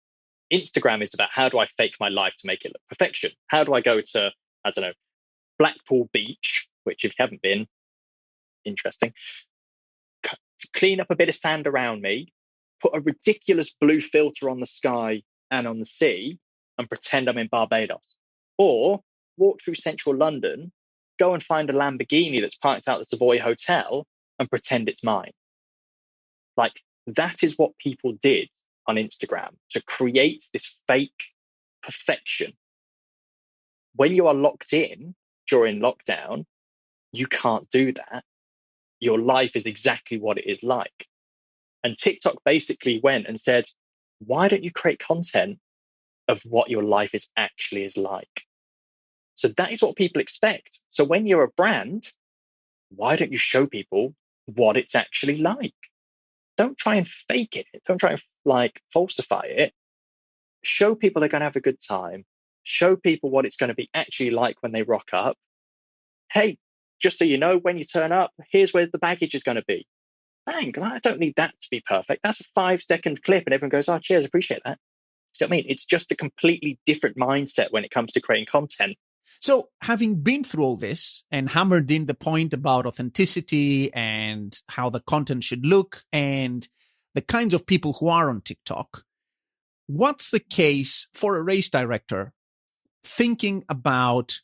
Instagram is about how do I fake my life to make it look perfection? How do I go to, I don't know, Blackpool Beach, which if you haven't been, interesting, clean up a bit of sand around me, put a ridiculous blue filter on the sky and on the sea and pretend I'm in Barbados. Or walk through central London, go and find a Lamborghini that's parked out the Savoy Hotel and pretend it's mine. Like, that is what people did on Instagram to create this fake perfection. When you are locked in during lockdown, you can't do that. Your life is exactly what it is like. And TikTok basically went and said, why don't you create content of what your life is like? So that is what people expect. So when you're a brand, why don't you show people what it's actually like? Don't try and fake it. Don't try and falsify it. Show people they're going to have a good time. Show people what it's going to be actually like when they rock up. Hey, just so you know, when you turn up, here's where the baggage is going to be. Bang, I don't need that to be perfect. That's a 5-second clip and everyone goes, oh, cheers, appreciate that. So I mean, it's just a completely different mindset when it comes to creating content. So having been through all this and hammered in the point about authenticity and how the content should look and the kinds of people who are on TikTok, what's the case for a race director thinking about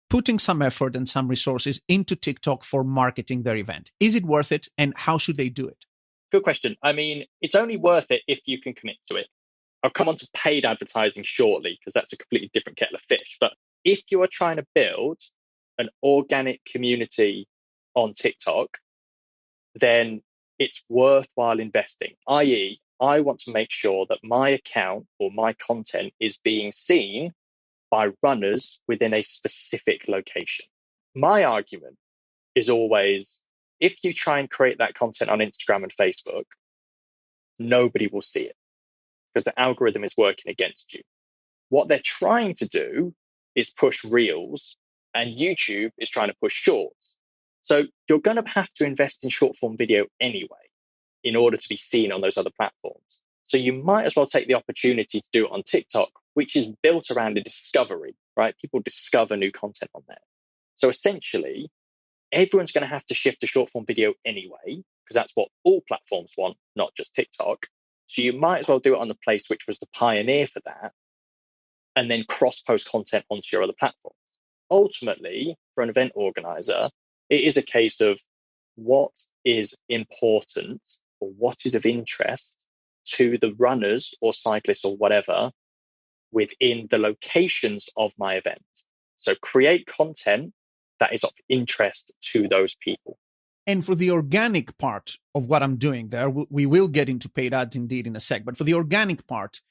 putting some effort and some resources into TikTok for marketing their event? Is it worth it? And how should they do it? Good question. I mean, it's only worth it if you can commit to it. I'll come on to paid advertising shortly because that's a completely different kettle of fish. But if you are trying to build an organic community on TikTok, then it's worthwhile investing, i.e., I want to make sure that my account or my content is being seen by runners within a specific location. My argument is always, if you try and create that content on Instagram and Facebook, nobody will see it because the algorithm is working against you. What they're trying to do is push reels, and YouTube is trying to push shorts. So you're going to have to invest in short form video anyway in order to be seen on those other platforms. So you might as well take the opportunity to do it on TikTok, which is built around a discovery, right? People discover new content on there. So essentially, everyone's going to have to shift to short form video anyway, because that's what all platforms want, not just TikTok. So you might as well do it on the place which was the pioneer for that, and then cross-post content onto your other platforms. Ultimately, for an event organizer, it is a case of what is important or what is of interest to the runners or cyclists or whatever within the locations of my event. So create content that is of interest to those people. And for the organic part of what I'm doing there, we will get into paid ads indeed in a sec, but for the organic part,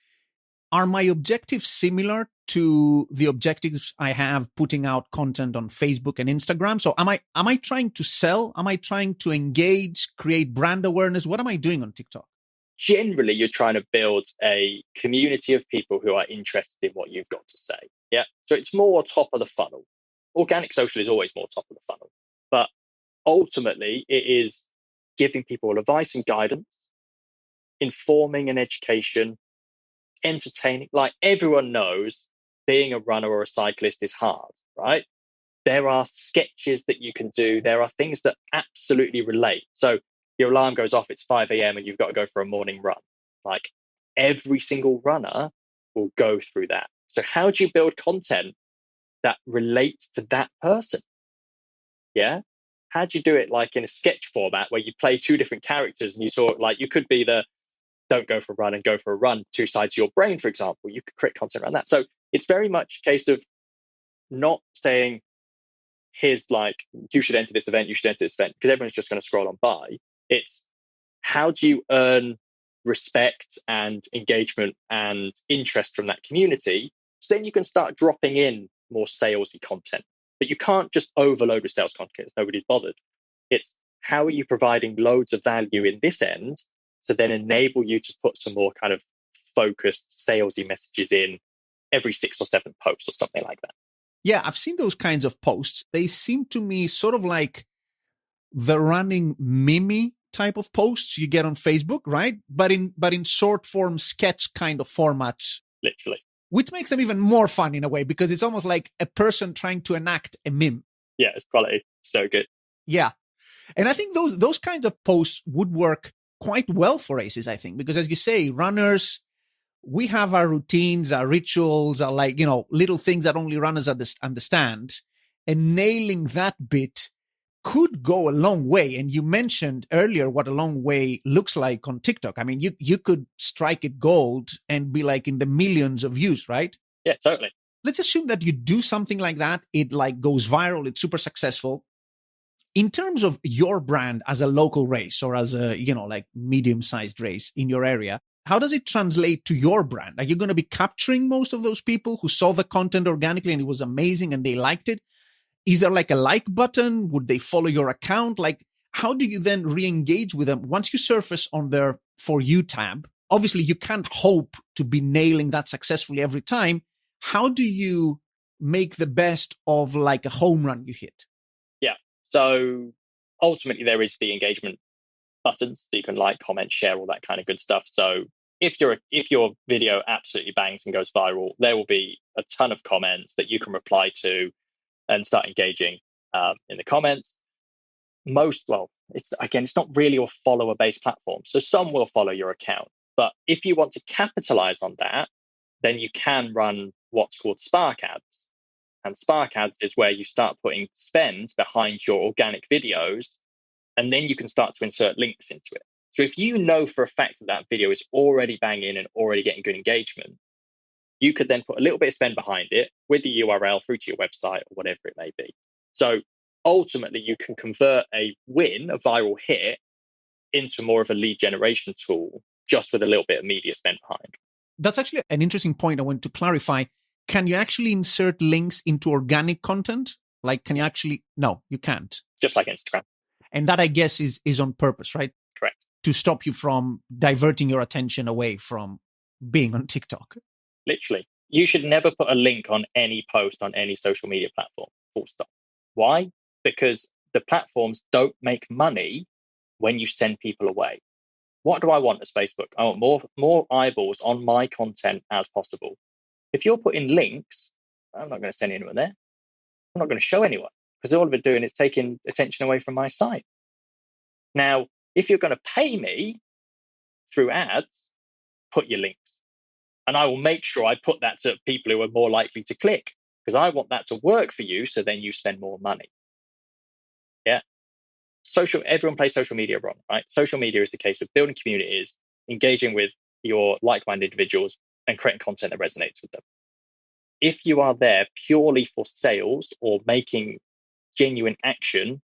are my objectives similar to the objectives I have putting out content on Facebook and Instagram? So am I trying to sell? Am I trying to engage, create brand awareness? What am I doing on TikTok? Generally, you're trying to build a community of people who are interested in what you've got to say. Yeah. So it's more top of the funnel. Organic social is always more top of the funnel. But ultimately, it is giving people advice and guidance, informing and education, entertaining. Like everyone knows, being a runner or a cyclist is hard, right? There are sketches that you can do. There are things that absolutely relate. So your alarm goes off, it's 5 a.m. and you've got to go for a morning run. Like every single runner will go through that. So how do you build content that relates to that person? Yeah. How do you do it like in a sketch format where you play two different characters and you sort of like, you could be the don't go for a run and go for a run, two sides of your brain, for example. You could create content around that. So it's very much a case of not saying, here's like, you should enter this event, you should enter this event, because everyone's just going to scroll on by. It's how do you earn respect and engagement and interest from that community? So then you can start dropping in more salesy content. But you can't just overload with sales content. Nobody's bothered. It's how are you providing loads of value in this end to then enable you to put some more kind of focused salesy messages in every 6 or 7 posts or something like that. Yeah, I've seen those kinds of posts. They seem to me sort of like the running meme type of posts you get on Facebook, right? But in short form sketch kind of format. Literally. Which makes them even more fun in a way, because it's almost like a person trying to enact a meme. Yeah, it's quality. So good. Yeah. And I think those kinds of posts would work quite well for races, I think, because as you say, runners, we have our routines, our rituals, our like, little things that only runners understand. And nailing that bit could go a long way. And you mentioned earlier what a long way looks like on TikTok. I mean, you could strike it gold and be like in the millions of views, right? Yeah, totally. Let's assume that you do something like that. It like goes viral. It's super successful. In terms of your brand as a local race or as a, like medium-sized race in your area, how does it translate to your brand? Are you going to be capturing most of those people who saw the content organically and it was amazing and they liked it? Is there like a like button? Would they follow your account? Like, how do you then re-engage with them once you surface on their For You tab? Obviously, you can't hope to be nailing that successfully every time. How do you make the best of like a home run you hit? Yeah. So ultimately, there is the engagement buttons, so you can like, comment, share, all that kind of good stuff. So if your video absolutely bangs and goes viral, there will be a ton of comments that you can reply to and start engaging in the comments. It's not really a follower-based platform, so some will follow your account. But if you want to capitalize on that, then you can run what's called Spark ads. And Spark ads is where you start putting spend behind your organic videos, and then you can start to insert links into it. So if you know for a fact that that video is already banging and already getting good engagement, you could then put a little bit of spend behind it with the URL through to your website or whatever it may be. So ultimately, you can convert a viral hit, into more of a lead generation tool just with a little bit of media spent behind. That's actually an interesting point I want to clarify. Can you actually insert links into organic content? Like, can you actually? No, you can't. Just like Instagram. And that, I guess, is on purpose, right? Correct. To stop you from diverting your attention away from being on TikTok. Literally. You should never put a link on any post on any social media platform, full stop. Why? Because the platforms don't make money when you send people away. What do I want as Facebook? I want more eyeballs on my content as possible. If you're putting links, I'm not going to send anyone there. I'm not going to show anyone, because all of it doing is taking attention away from my site. Now, if you're going to pay me through ads, put your links. And I will make sure I put that to people who are more likely to click, because I want that to work for you, so then you spend more money. Yeah. Everyone plays social media wrong, right? Social media is the case of building communities, engaging with your like-minded individuals, and creating content that resonates with them. If you are there purely for sales or making genuine action,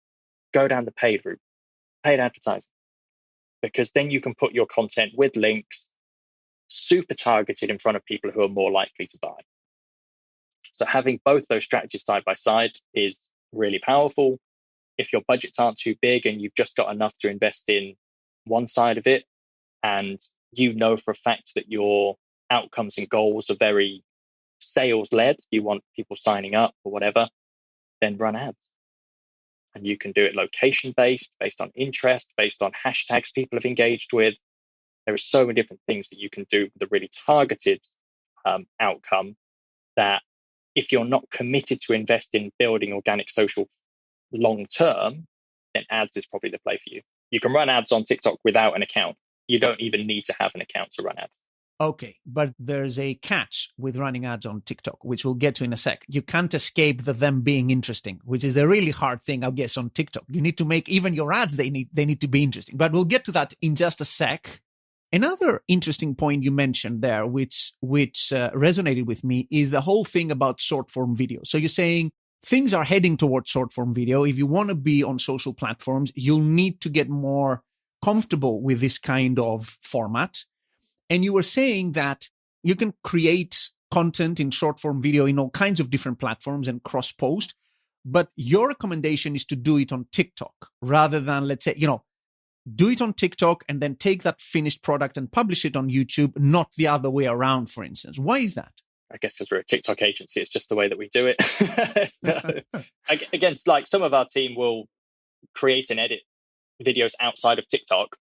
go down the paid route, paid advertising, because then you can put your content with links super targeted in front of people who are more likely to buy. So having both those strategies side by side is really powerful. If your budgets aren't too big and you've just got enough to invest in one side of it, and you know for a fact that your outcomes and goals are very sales led, you want people signing up or whatever, then run ads. And you can do it location based on interest, based on hashtags people have engaged with. There are so many different things that you can do with a really targeted outcome, that if you're not committed to invest in building organic social long term, then ads is probably the play for you. You can run ads on TikTok without an account. You don't even need to have an account to run ads. Okay, but there's a catch with running ads on TikTok, which we'll get to in a sec. You can't escape them being interesting, which is the really hard thing, I guess, on TikTok. You need to make even your ads, they need to be interesting. But we'll get to that in just a sec. Another interesting point you mentioned there, which resonated with me, is the whole thing about short form video. So you're saying things are heading towards short form video. If you want to be on social platforms, you'll need to get more comfortable with this kind of format. And you were saying that you can create content in short form video in all kinds of different platforms and cross post. But your recommendation is to do it on TikTok rather than, let's say, do it on TikTok and then take that finished product and publish it on YouTube, not the other way around, for instance. Why is that? I guess because we're a TikTok agency, it's just the way that we do it. Again, like some of our team will create and edit videos outside of TikTok.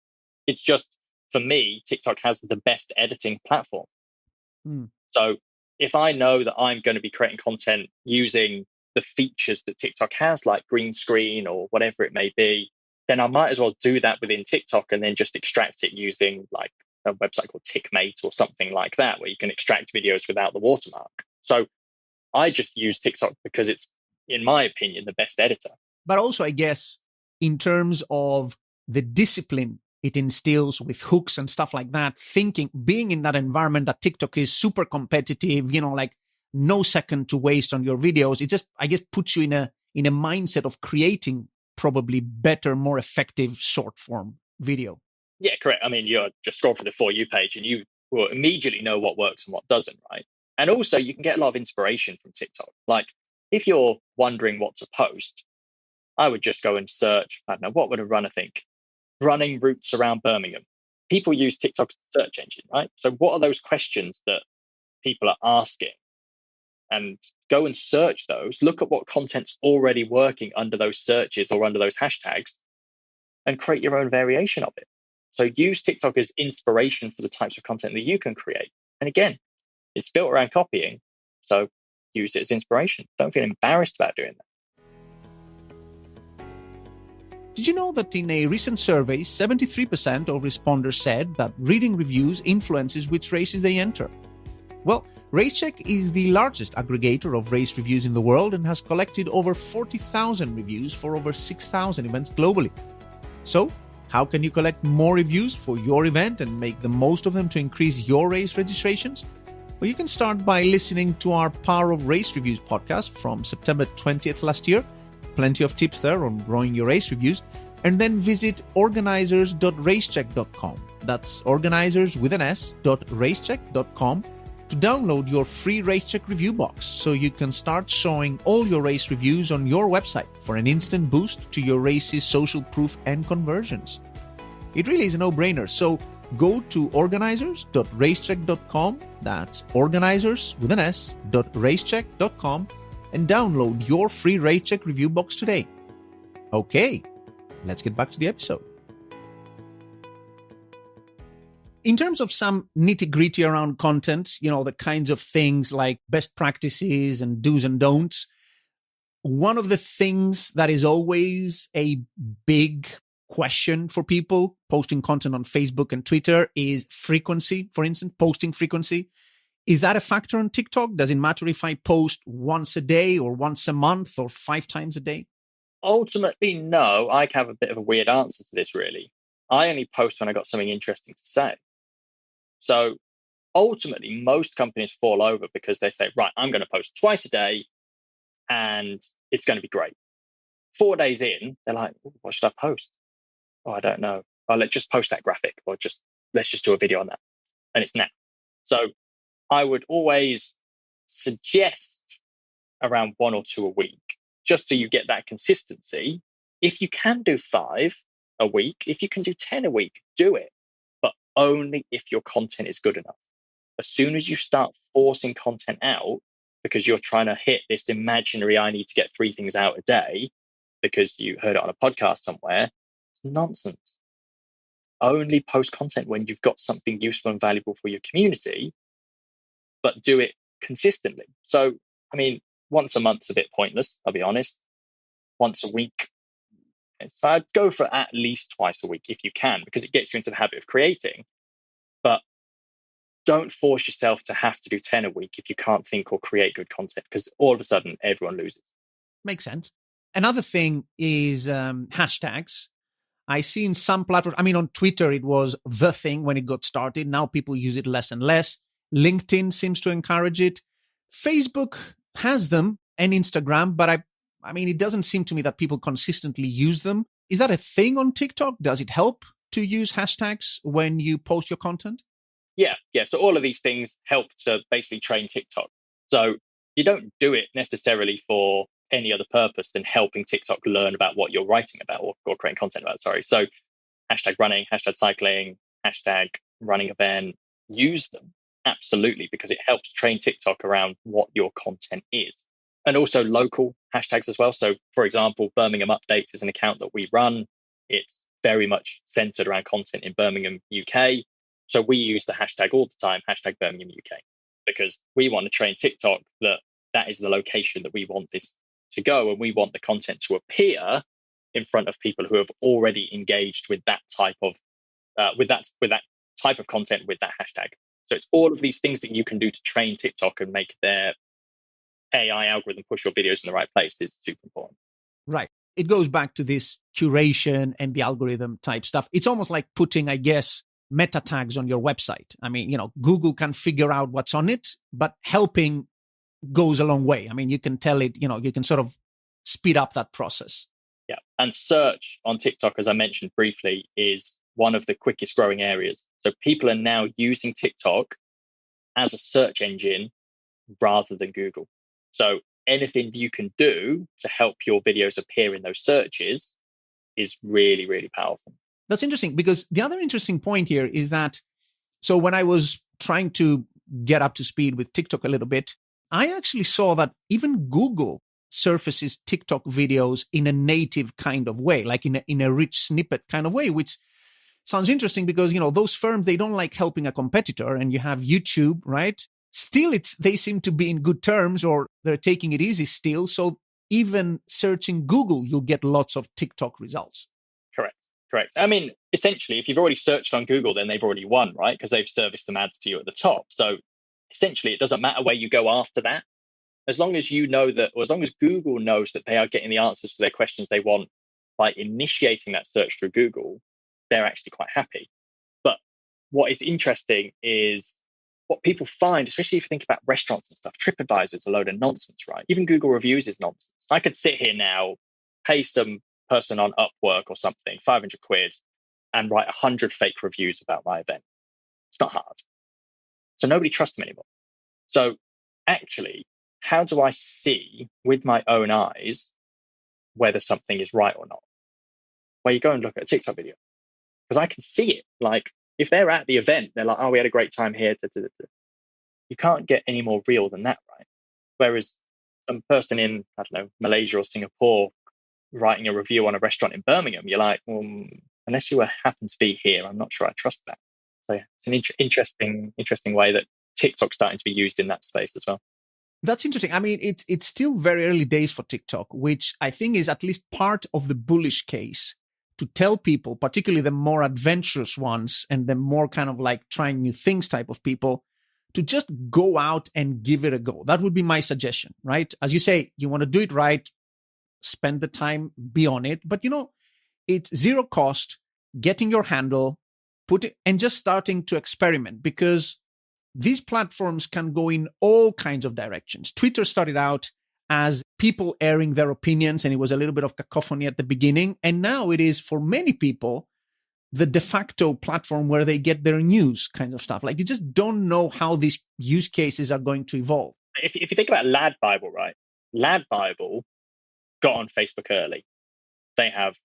It's just, for me, TikTok has the best editing platform. So if I know that I'm going to be creating content using the features that TikTok has, like green screen or whatever it may be, then I might as well do that within TikTok and then just extract it using like a website called TickMate or something like that, where you can extract videos without the watermark. So I just use TikTok because it's, in my opinion, the best editor. But also, I guess, in terms of the discipline it instills with hooks and stuff like that, being in that environment that TikTok is super competitive, like no second to waste on your videos. It just, I guess, puts you in a mindset of creating probably better, more effective short form video. Yeah, correct. I mean, you're just scroll through the For You page and you will immediately know what works and what doesn't, right? And also you can get a lot of inspiration from TikTok. Like if you're wondering what to post, I would just go and search, I don't know, what would a runner think? Running routes around Birmingham. People use TikTok's search engine, right? So what are those questions that people are asking? And go and search those. Look at what content's already working under those searches or under those hashtags and create your own variation of it. So use TikTok as inspiration for the types of content that you can create. And again, it's built around copying. So use it as inspiration. Don't feel embarrassed about doing that. Did you know that in a recent survey, 73% of responders said that reading reviews influences which races they enter? Well, RaceCheck is the largest aggregator of race reviews in the world and has collected over 40,000 reviews for over 6,000 events globally. So, how can you collect more reviews for your event and make the most of them to increase your race registrations? Well, you can start by listening to our Power of Race Reviews podcast from September 20th last year. Plenty of tips there on growing your race reviews. And then visit organizers.racecheck.com. That's organizers with an S.racecheck.com to download your free RaceCheck review box so you can start showing all your race reviews on your website for an instant boost to your race's social proof and conversions. It really is a no-brainer. So go to organizers.racecheck.com. That's organizers with an S.racecheck.com and download your free RaceCheck review box today. Okay, let's get back to the episode. In terms of some nitty-gritty around content, the kinds of things like best practices and do's and don'ts, one of the things that is always a big question for people posting content on Facebook and Twitter is frequency, for instance, posting frequency. Is that a factor on TikTok? Does it matter if I post once a day or once a month or 5 times a day? Ultimately, no. I have a bit of a weird answer to this, really. I only post when I got something interesting to say. So ultimately, most companies fall over because they say, right, I'm going to post twice a day and it's going to be great. 4 days in, they're like, what should I post? Oh, I don't know. Oh, let's just post that graphic or let's just do a video on that. And it's now. So I would always suggest around 1 or 2 a week, just so you get that consistency. If you can do 5 a week, if you can do 10 a week, do it, but only if your content is good enough. As soon as you start forcing content out because you're trying to hit this imaginary, I need to get 3 things out a day because you heard it on a podcast somewhere, it's nonsense. Only post content when you've got something useful and valuable for your community, but do it consistently. So, I mean, once a month's a bit pointless, I'll be honest. Once a week. So I'd go for at least twice a week if you can, because it gets you into the habit of creating. But don't force yourself to have to do 10 a week if you can't think or create good content, because all of a sudden everyone loses. Makes sense. Another thing is hashtags. I see in some platforms, on Twitter, it was the thing when it got started. Now people use it less and less. LinkedIn seems to encourage it. Facebook has them and Instagram, but it doesn't seem to me that people consistently use them. Is that a thing on TikTok? Does it help to use hashtags when you post your content? Yeah. So all of these things help to basically train TikTok. So you don't do it necessarily for any other purpose than helping TikTok learn about what you're writing about or creating content about. So hashtag running, hashtag cycling, hashtag running event, use them. Absolutely, because it helps train TikTok around what your content is. And also local hashtags as well. So, for example, Birmingham Updates is an account that we run. It's very much centered around content in Birmingham, UK. So we use the hashtag all the time, hashtag Birmingham, UK, because we want to train TikTok that is the location that we want this to go. And we want the content to appear in front of people who have already engaged with that type of type of content with that hashtag. So it's all of these things that you can do to train TikTok and make their AI algorithm push your videos in the right place is super important. Right. it goes back to this curation and the algorithm type stuff. It's almost like putting, I guess, meta tags on your website. I mean, Google can figure out what's on it, but helping goes a long way. I mean, you can tell it, you can sort of speed up that process. Yeah. And search on TikTok, as I mentioned briefly, is one of the quickest growing areas. So people are now using TikTok as a search engine rather than Google. So anything you can do to help your videos appear in those searches is really, really powerful. That's interesting, because the other interesting point here is that, so when I was trying to get up to speed with TikTok a little bit, I actually saw that even Google surfaces TikTok videos in a native kind of way, like in a rich snippet kind of way, which sounds interesting because, those firms, they don't like helping a competitor, and you have YouTube, right? Still, they seem to be in good terms, or they're taking it easy still. So even searching Google, you'll get lots of TikTok results. Correct. I mean, essentially, if you've already searched on Google, then they've already won, right? Because they've serviced some ads to you at the top. So essentially, it doesn't matter where you go after that. As long as you know that, or as long as Google knows that they are getting the answers to their questions they want by initiating that search through Google, they're actually quite happy. But what is interesting is what people find, especially if you think about restaurants and stuff. TripAdvisor is a load of nonsense, right? Even Google reviews is nonsense. I could sit here now, pay some person on Upwork or something, 500 quid, and write 100 fake reviews about my event. It's not hard. So nobody trusts them anymore. So actually, how do I see with my own eyes whether something is right or not? Well, you go and look at a TikTok video, because I can see it. Like, if they're at the event, they're like, oh, we had a great time here. You can't get any more real than that, right? Whereas some person in, I don't know, Malaysia or Singapore writing a review on a restaurant in Birmingham, you're like, unless you happen to be here, I'm not sure I trust that. So yeah, it's an interesting way that TikTok's starting to be used in that space as well. That's interesting. I mean, it's still very early days for TikTok, which I think is at least part of the bullish case, to tell people, particularly the more adventurous ones and the more kind of like trying new things type of people, to just go out and give it a go. That would be my suggestion, right? As you say, you want to do it right, spend the time, be on it. But it's zero cost, getting your handle, put it, and just starting to experiment, because these platforms can go in all kinds of directions. Twitter started out as people airing their opinions, and it was a little bit of cacophony at the beginning. And now it is, for many people, the de facto platform where they get their news kind of stuff. Like, you just don't know how these use cases are going to evolve. If you think about Lad Bible, right? Lad Bible got on Facebook early. They have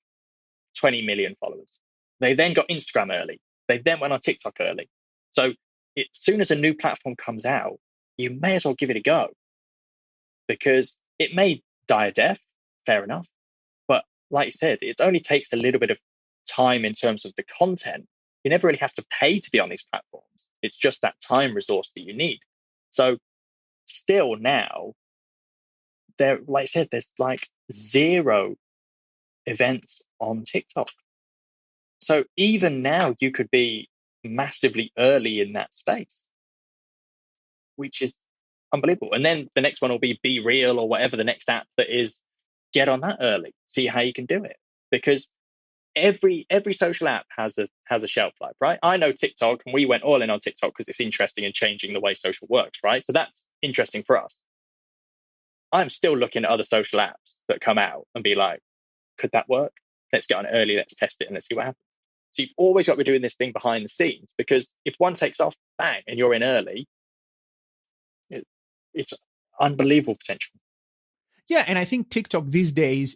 20 million followers. They then got Instagram early. They then went on TikTok early. So as soon as a new platform comes out, you may as well give it a go, because it may die a death, fair enough. But like you said, it only takes a little bit of time in terms of the content. You never really have to pay to be on these platforms. It's just that time resource that you need. So still now, like I said, there's like 0 events on TikTok. So even now, you could be massively early in that space, which is unbelievable. And then the next one will be BeReal or whatever the next app that is. Get on that early, see how you can do it, because every social app has a shelf life, right? I know TikTok, and we went all in on TikTok because it's interesting and changing the way social works, right? So that's interesting for us. I'm still looking at other social apps that come out and be like, could that work? Let's get on it early, let's test it, and let's see what happens. So you've always got to be doing this thing behind the scenes, because if one takes off, bang, and you're in early, it's unbelievable potential. Yeah, and I think TikTok these days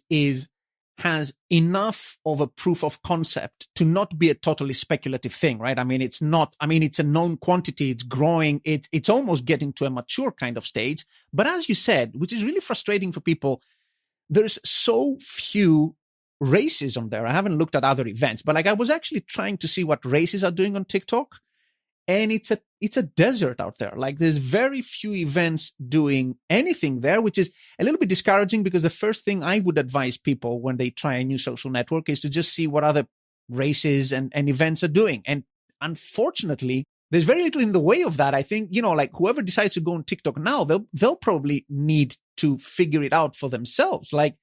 has enough of a proof of concept to not be a totally speculative thing, right? I mean, it's a known quantity, it's growing, it's almost getting to a mature kind of stage. But as you said, which is really frustrating for people, there's so few races on there. I haven't looked at other events, but like, I was actually trying to see what races are doing on TikTok, and it's a desert out there. Like, there's very few events doing anything there, which is a little bit discouraging, because the first thing I would advise people when they try a new social network is to just see what other races and events are doing. And unfortunately, there's very little in the way of that. I think, like, whoever decides to go on TikTok now, they'll probably need to figure it out for themselves. Like,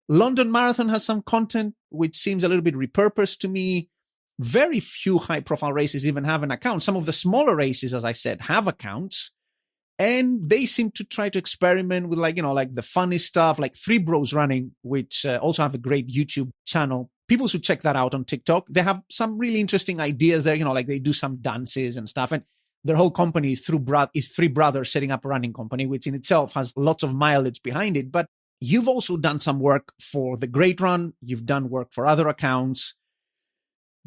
London Marathon has some content which seems a little bit repurposed to me. Very few high profile races even have an account. Some of the smaller races, as I said, have accounts. And they seem to try to experiment with like the funny stuff, like Three Bros Running, which also have a great YouTube channel. People should check that out on TikTok. They have some really interesting ideas there, like they do some dances and stuff. And their whole company is Three Brothers setting up a running company, which in itself has lots of mileage behind it. But you've also done some work for The Great Run. You've done work for other accounts.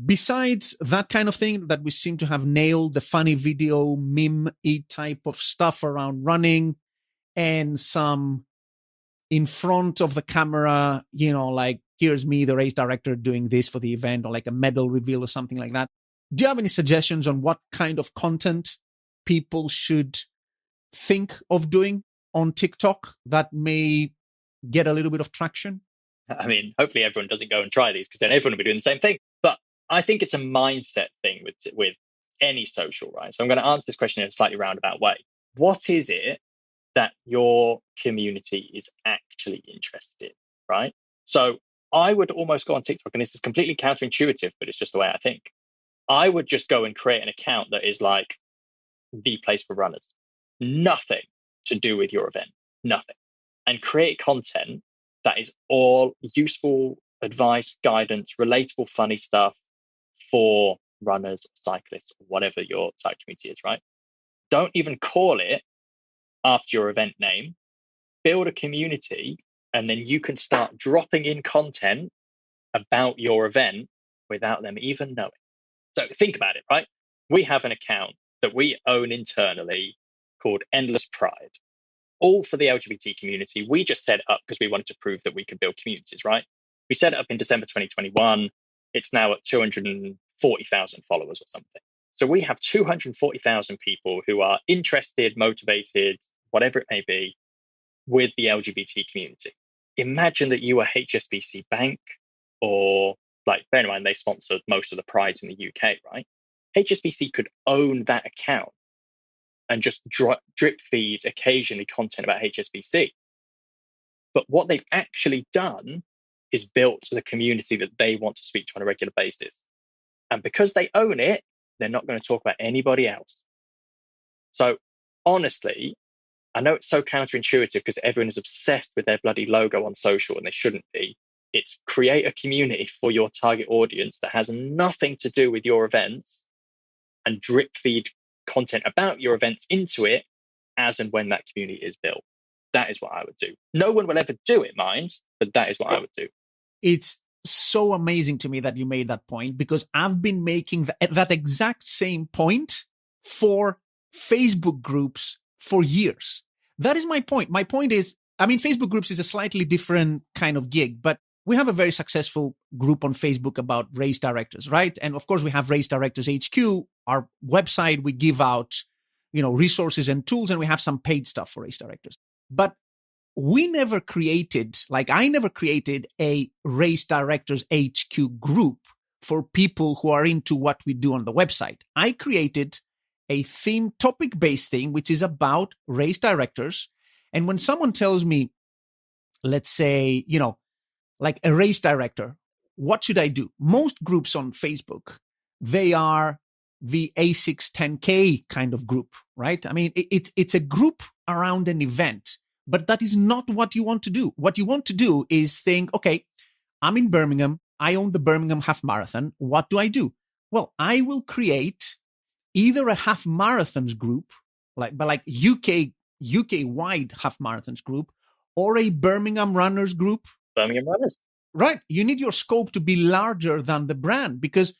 Besides that kind of thing that we seem to have nailed, the funny video, meme-y type of stuff around running, and some in front of the camera, like here's me, the race director, doing this for the event, or like a medal reveal or something like that. Do you have any suggestions on what kind of content people should think of doing on TikTok that may get a little bit of traction? I mean, hopefully everyone doesn't go and try these, because then everyone will be doing the same thing. But I think it's a mindset thing with any social, right? So I'm going to answer this question in a slightly roundabout way. What is it that your community is actually interested in, right? So I would almost go on TikTok, and this is completely counterintuitive, but it's just the way I think. I would just go and create an account that is like the place for runners. Nothing to do with your event, nothing. And create content that is all useful advice, guidance, relatable, funny stuff for runners, cyclists, whatever your type community is, right? Don't even call it after your event name. Build a community, and then you can start dropping in content about your event without them even knowing. So think about it, right? We have an account that we own internally called Endless Pride, all for the LGBT community. We just set it up because we wanted to prove that we could build communities, right? We set it up in December 2021. It's now at 240,000 followers or something. So we have 240,000 people who are interested, motivated, whatever it may be, with the LGBT community. Imagine that you are HSBC Bank, or bear in mind, they sponsor most of the prides in the UK, right? HSBC could own that account and just drip feed occasionally content about HSBC. But what they've actually done is built the community that they want to speak to on a regular basis. And because they own it, they're not going to talk about anybody else. So honestly, I know it's so counterintuitive because everyone is obsessed with their bloody logo on social, and they shouldn't be. It's create a community for your target audience that has nothing to do with your events, and drip feed content about your events into it as and when that community is built. That is what I would do. No one will ever do it, mind, but that is what I would do. It's so amazing to me that you made that point, because I've been making that exact same point for Facebook groups for years. That is my point. My point is, Facebook groups is a slightly different kind of gig, but we have a very successful group on Facebook about race directors, right? And of course, we have Race Directors HQ, our website. We give out, resources and tools, and we have some paid stuff for race directors. But I never created a Race Directors HQ group for people who are into what we do on the website. I created a theme topic-based thing, which is about race directors. And when someone tells me, let's say, like a race director, what should I do? Most groups on Facebook, they are the ASICS 10K kind of group, right? It's a group around an event, but that is not what you want to do. What you want to do is think, okay, I'm in Birmingham. I own the Birmingham Half Marathon. What do I do? Well, I will create either a half marathons group, like UK wide half marathons group, or a Birmingham runners group. Birmingham runners. Right. You need your scope to be larger than the brand, because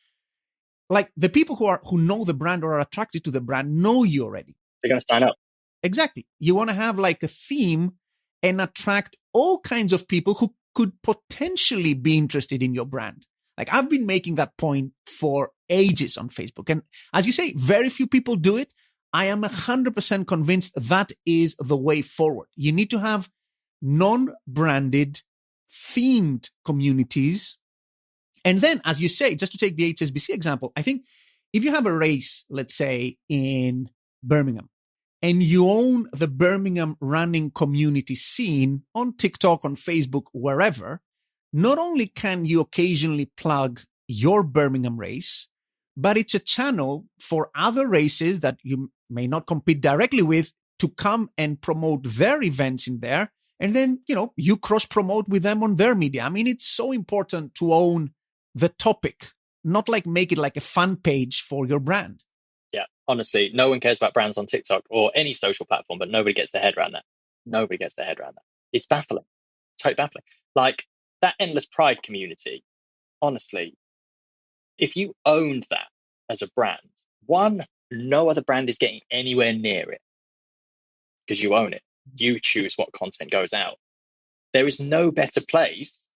the people who know the brand or are attracted to the brand know you already. They're going to sign up. Exactly. You want to have a theme and attract all kinds of people who could potentially be interested in your brand. I've been making that point for ages on Facebook. And as you say, very few people do it. I am 100% convinced that is the way forward. You need to have non-branded, themed communities. And then, as you say, just to take the HSBC example, I think if you have a race, let's say in Birmingham, and you own the Birmingham running community scene on TikTok, on Facebook, wherever, not only can you occasionally plug your Birmingham race, but it's a channel for other races that you may not compete directly with to come and promote their events in there. And then, you cross promote with them on their media. I mean, it's so important to own the topic, not like make it like a fun page for your brand. Yeah, honestly, no one cares about brands on TikTok or any social platform, but nobody gets their head around that. Nobody gets their head around that. It's baffling. It's totally baffling. Like that Endless Pride community, honestly, if you owned that as a brand, one, no other brand is getting anywhere near it because you own it. You choose what content goes out. There is no better place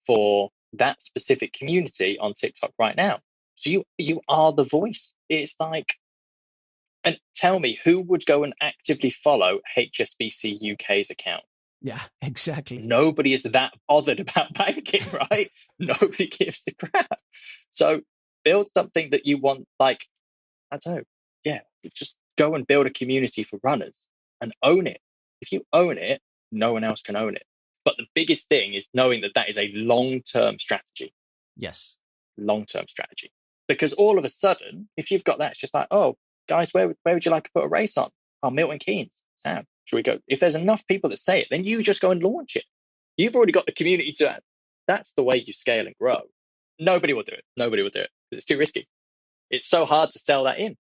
for that specific community on TikTok right now. So you are the voice. It's like, and tell me, who would go and actively follow HSBC UK's account? Yeah, exactly. Nobody is that bothered about banking, right? Nobody gives a crap. So build something that you want, like, I don't know. Yeah, just go and build a community for runners and own it. If you own it, no one else can own it. But the biggest thing is knowing that that is a long-term strategy. Yes. Long-term strategy. Because all of a sudden, if you've got that, it's just like, oh, guys, where would you like to put a race on? Oh, Milton Keynes. Sam, should we go? If there's enough people that say it, then you just go and launch it. You've already got the community to add. That's the way you scale and grow. Nobody will do it. Nobody will do it because it's too risky. It's so hard to sell that in.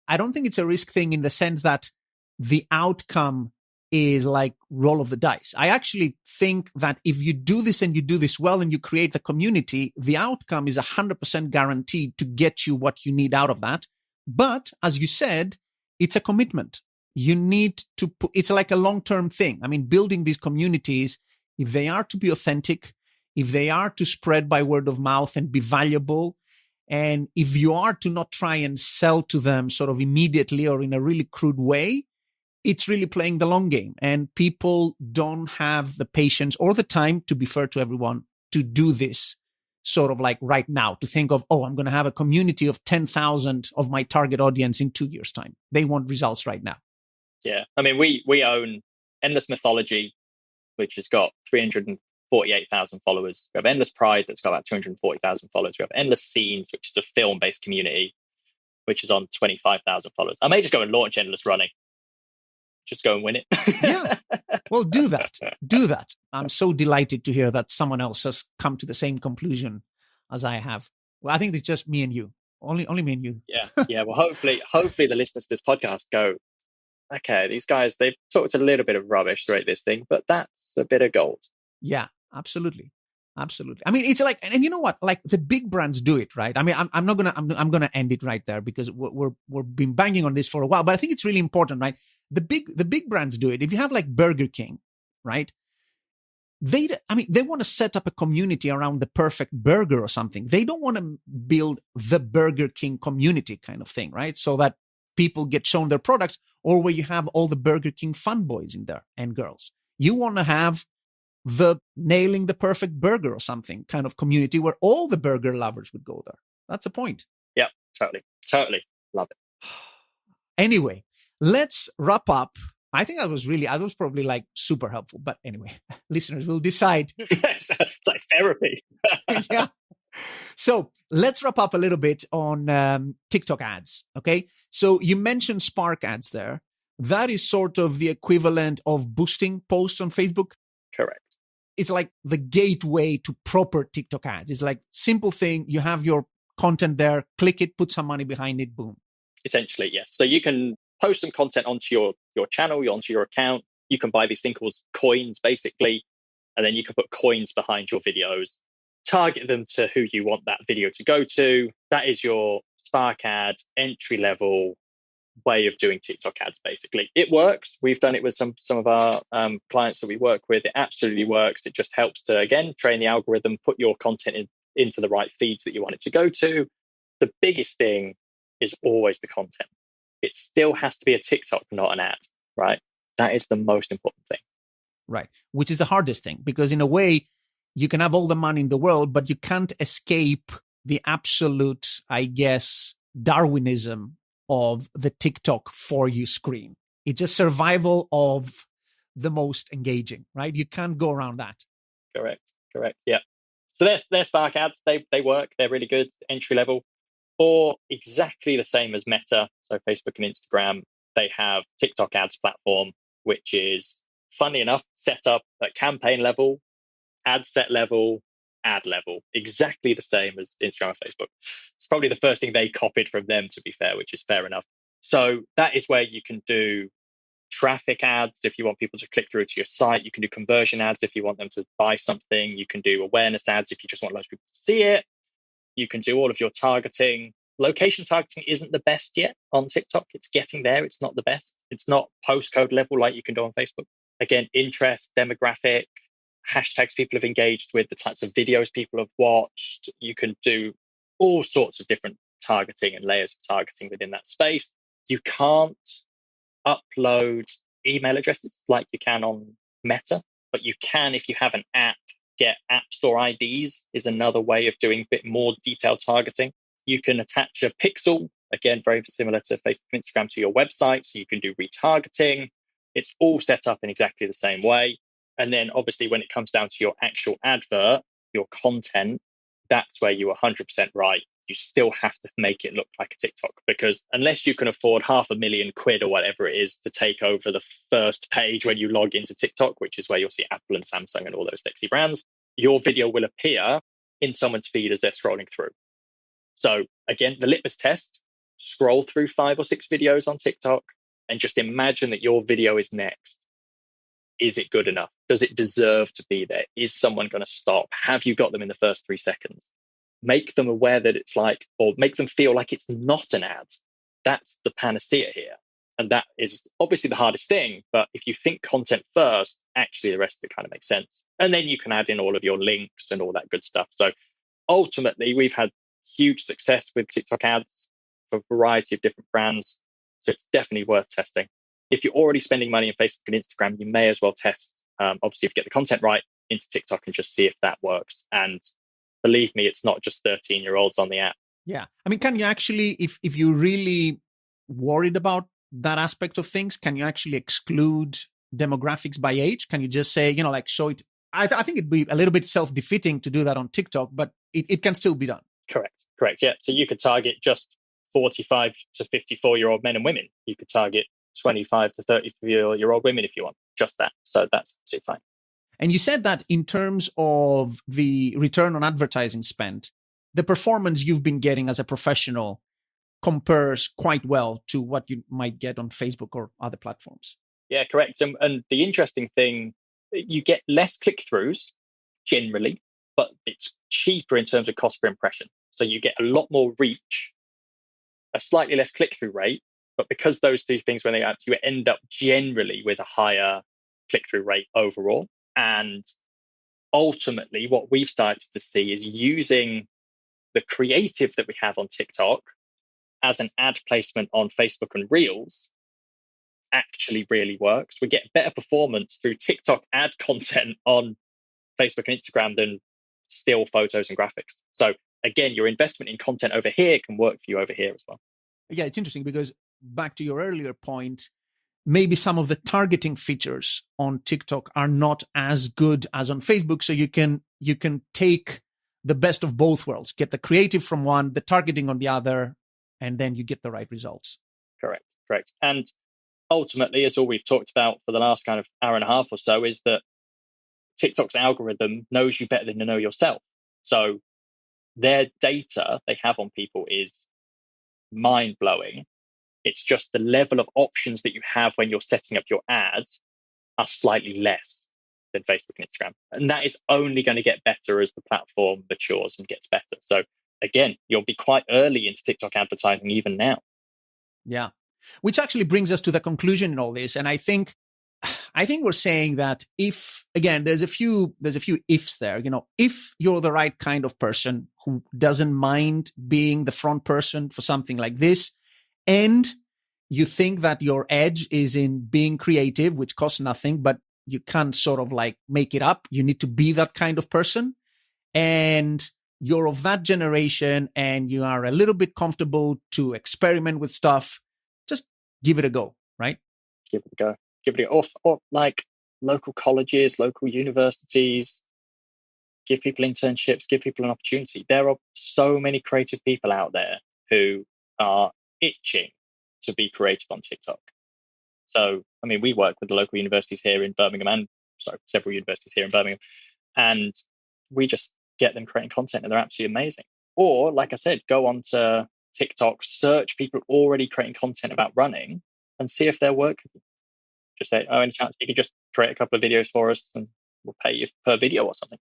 I don't think it's a risk thing in the sense that the outcome is like roll of the dice. I actually think that if you do this and you do this well and you create the community, the outcome is 100% guaranteed to get you what you need out of that. But as you said, it's a commitment. You need to put, it's like a long-term thing. I mean, building these communities, if they are to be authentic, if they are to spread by word of mouth and be valuable, and if you are to not try and sell to them sort of immediately or in a really crude way, it's really playing the long game. And people don't have the patience or the time, to be fair to everyone, to do this sort of like right now, to think of, oh, I'm going to have a community of 10,000 of my target audience in 2 years' time. They want results right now. Yeah. I mean, we own Endless Mythology, which has got 348,000 followers. We have Endless Pride, that's got about 240,000 followers. We have Endless Scenes, which is a film-based community, which is on 25,000 followers. I may just go and launch Endless Running. Just go and win it. Yeah. Well, do that. Do that. I'm so delighted to hear that someone else has come to the same conclusion as I have. Well, I think it's just me and you. Only me and you. Yeah. Yeah. Well, hopefully the listeners to this podcast go, okay, these guys, they've talked a little bit of rubbish throughout this thing, but that's a bit of gold. Yeah, absolutely. Absolutely. I mean, it's like, and you know what? Like the big brands do it, right? I mean, I'm gonna end it right there because we've been banging on this for a while, but I think it's really important, right? The big brands do it. If you have like Burger King, right? They want to set up a community around the perfect burger or something. They don't want to build the Burger King community kind of thing, right? So that people get shown their products, or where you have all the Burger King fanboys in there and girls. You want to have the nailing the perfect burger or something kind of community where all the burger lovers would go there. That's the point. Yeah, totally. Love it. Anyway, let's wrap up. I think that was probably like super helpful. But anyway, listeners will decide. It's like therapy. Yeah. So let's wrap up a little bit on TikTok ads. Okay. So you mentioned Spark ads there. That is sort of the equivalent of boosting posts on Facebook. Correct. It's like the gateway to proper TikTok ads. It's like simple thing. You have your content there, click it, put some money behind it, boom. Essentially, yes. So you can post some content onto your channel, onto your account. You can buy these things called coins, basically, and then you can put coins behind your videos, target them to who you want that video to go to. That is your Spark ad, entry level way of doing TikTok ads. Basically, it works. We've done it with some of our clients that we work with. It absolutely works. It just helps to, again, train the algorithm, put your content into the right feeds that you want it to go to. The biggest thing is always the content. It still has to be a TikTok, not an ad, right? That is the most important thing. Right. Which is the hardest thing, because in a way, you can have all the money in the world, but you can't escape the absolute, I guess, Darwinism of the TikTok for you screen. It's a survival of the most engaging, right? You can't go around that. Correct. Yeah. So their Spark ads, they work. They're really good, entry level, or exactly the same as Meta. So Facebook and Instagram, they have TikTok ads platform, which is funny enough set up at campaign level, ad set level, ad level, exactly the same as Instagram and Facebook. It's probably the first thing they copied from them, to be fair, which is fair enough. So that is where you can do traffic ads if you want people to click through to your site. You can do conversion ads if you want them to buy something. You can do awareness ads if you just want loads of people to see it. You can do all of your targeting. Location targeting isn't the best yet on TikTok. It's getting there. It's not the best. It's not postcode level like you can do on Facebook. Again, interest, demographic, hashtags people have engaged with, the types of videos people have watched. You can do all sorts of different targeting and layers of targeting within that space. You can't upload email addresses like you can on Meta, but you can, if you have an app, get App Store IDs is another way of doing a bit more detailed targeting. You can attach a pixel, again, very similar to Facebook and Instagram, to your website, so you can do retargeting. It's all set up in exactly the same way. And then obviously when it comes down to your actual advert, your content, that's where you are 100% right. You still have to make it look like a TikTok, because unless you can afford £500,000 or whatever it is to take over the first page when you log into TikTok, which is where you'll see Apple and Samsung and all those sexy brands, your video will appear in someone's feed as they're scrolling through. So again, the litmus test, scroll through 5 or 6 videos on TikTok and just imagine that your video is next. Is it good enough? Does it deserve to be there? Is someone going to stop? Have you got them in the first 3 seconds? Make them aware that it's like, or make them feel like it's not an ad. That's the panacea here. And that is obviously the hardest thing. But if you think content first, actually the rest of it kind of makes sense. And then you can add in all of your links and all that good stuff. So ultimately, we've had huge success with TikTok ads for a variety of different brands. So it's definitely worth testing. If you're already spending money on Facebook and Instagram, you may as well test, obviously, if you get the content right, into TikTok and just see if that works. And believe me, it's not just 13-year-olds on the app. Yeah. I mean, can you actually, if you're really worried about that aspect of things, can you actually exclude demographics by age? Can you just say, like show it? I think it'd be a little bit self-defeating to do that on TikTok, but it can still be done. Correct. Yeah. So you could target just 45 to 54-year-old men and women. You could target 25 to 33-year-old women if you want, just that. So that's absolutely fine. And you said that in terms of the return on advertising spend, the performance you've been getting as a professional compares quite well to what you might get on Facebook or other platforms. Yeah, correct. And the interesting thing, you get less click-throughs generally, but it's cheaper in terms of cost per impression. So you get a lot more reach, a slightly less click-through rate, but because those two things, when they add, you end up generally with a higher click-through rate overall. And ultimately, what we've started to see is using the creative that we have on TikTok as an ad placement on Facebook and Reels actually really works. We get better performance through TikTok ad content on Facebook and Instagram than still photos and graphics. So again, your investment in content over here can work for you over here as well. Yeah, it's interesting because back to your earlier point, maybe some of the targeting features on TikTok are not as good as on Facebook. So you can take the best of both worlds, get the creative from one, the targeting on the other, and then you get the right results. Correct. And ultimately, as all we've talked about for the last kind of hour and a half or so, is that TikTok's algorithm knows you better than you know yourself. So their data they have on people is mind-blowing. It's just the level of options that you have when you're setting up your ads are slightly less than Facebook and Instagram. And that is only going to get better as the platform matures and gets better. So again, you'll be quite early into TikTok advertising even now. Yeah. Which actually brings us to the conclusion in all this. And I think we're saying that if, again, there's a few ifs there, if you're the right kind of person who doesn't mind being the front person for something like this, and you think that your edge is in being creative, which costs nothing, but you can't sort of like make it up. You need to be that kind of person. And you're of that generation and you are a little bit comfortable to experiment with stuff. Just give it a go, right? Give it a go. Or like local colleges, local universities, give people internships, give people an opportunity. There are so many creative people out there who are itching to be creative on TikTok. So, I mean, we work with the local universities here in Birmingham several universities here in Birmingham, and we just get them creating content and they're absolutely amazing. Or, like I said, go on to TikTok, search people already creating content about running and see if they'll work with you. Just say, any chance you can just create a couple of videos for us and we'll pay you per video or something.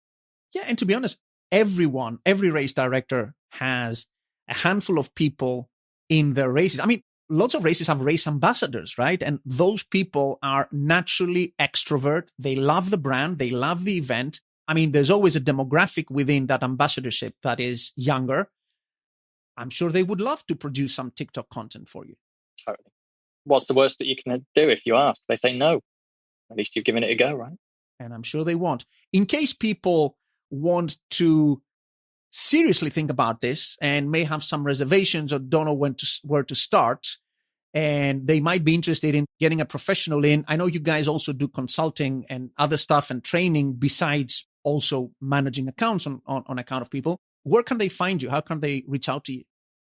Yeah, and to be honest, every race director has a handful of people in their races. I mean, lots of races have race ambassadors, right? And those people are naturally extrovert. They love the brand. They love the event. I mean, there's always a demographic within that ambassadorship that is younger. I'm sure they would love to produce some TikTok content for you. Totally. What's the worst that you can do if you ask? They say no. At least you've given it a go, right? And I'm sure they won't. In case people want to seriously think about this and may have some reservations or don't know where to start, and they might be interested in getting a professional in. I know you guys also do consulting and other stuff and training besides also managing accounts on account of people. Where can they find you? How can they reach out to you?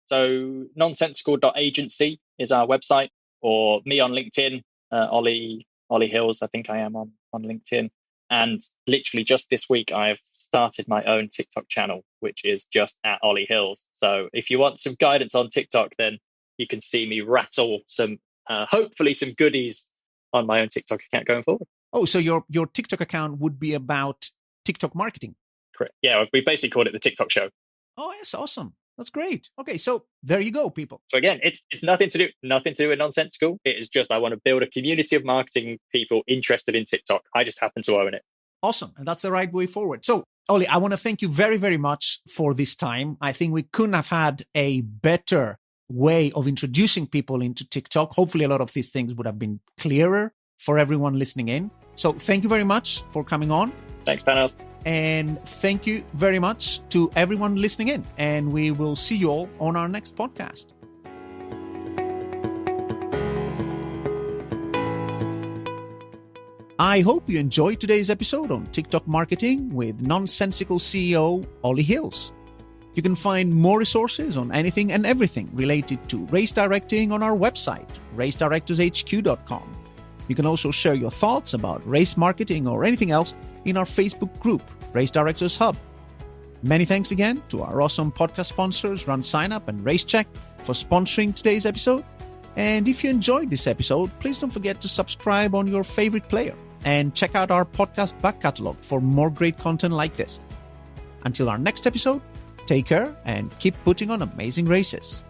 So nonsensical.agency is our website, or me on LinkedIn, Ollie Hills. I think I am on LinkedIn. And literally just this week, I've started my own TikTok channel, which is just at Ollie Hills. So if you want some guidance on TikTok, then you can see me rattle some, hopefully some goodies on my own TikTok account going forward. Oh, so your TikTok account would be about TikTok marketing? Correct. Yeah, we basically called it the TikTok show. Oh, yes, awesome. That's great. Okay, so there you go, people. So again, it's nothing to do with Nonsensical. It is just I want to build a community of marketing people interested in TikTok. I just happen to own it. Awesome. And that's the right way forward. So, Ollie, I want to thank you very, very much for this time. I think we couldn't have had a better way of introducing people into TikTok. Hopefully, a lot of these things would have been clearer for everyone listening in. So thank you very much for coming on. Thanks, Panos. And thank you very much to everyone listening in. And we will see you all on our next podcast. I hope you enjoyed today's episode on TikTok marketing with Nonsensical CEO Ollie Hills. You can find more resources on anything and everything related to race directing on our website, racedirectorshq.com. You can also share your thoughts about race marketing or anything else in our Facebook group, Race Directors Hub. Many thanks again to our awesome podcast sponsors, Run Sign Up and RaceCheck, for sponsoring today's episode. And if you enjoyed this episode, please don't forget to subscribe on your favorite player and check out our podcast back catalog for more great content like this. Until our next episode, take care and keep putting on amazing races.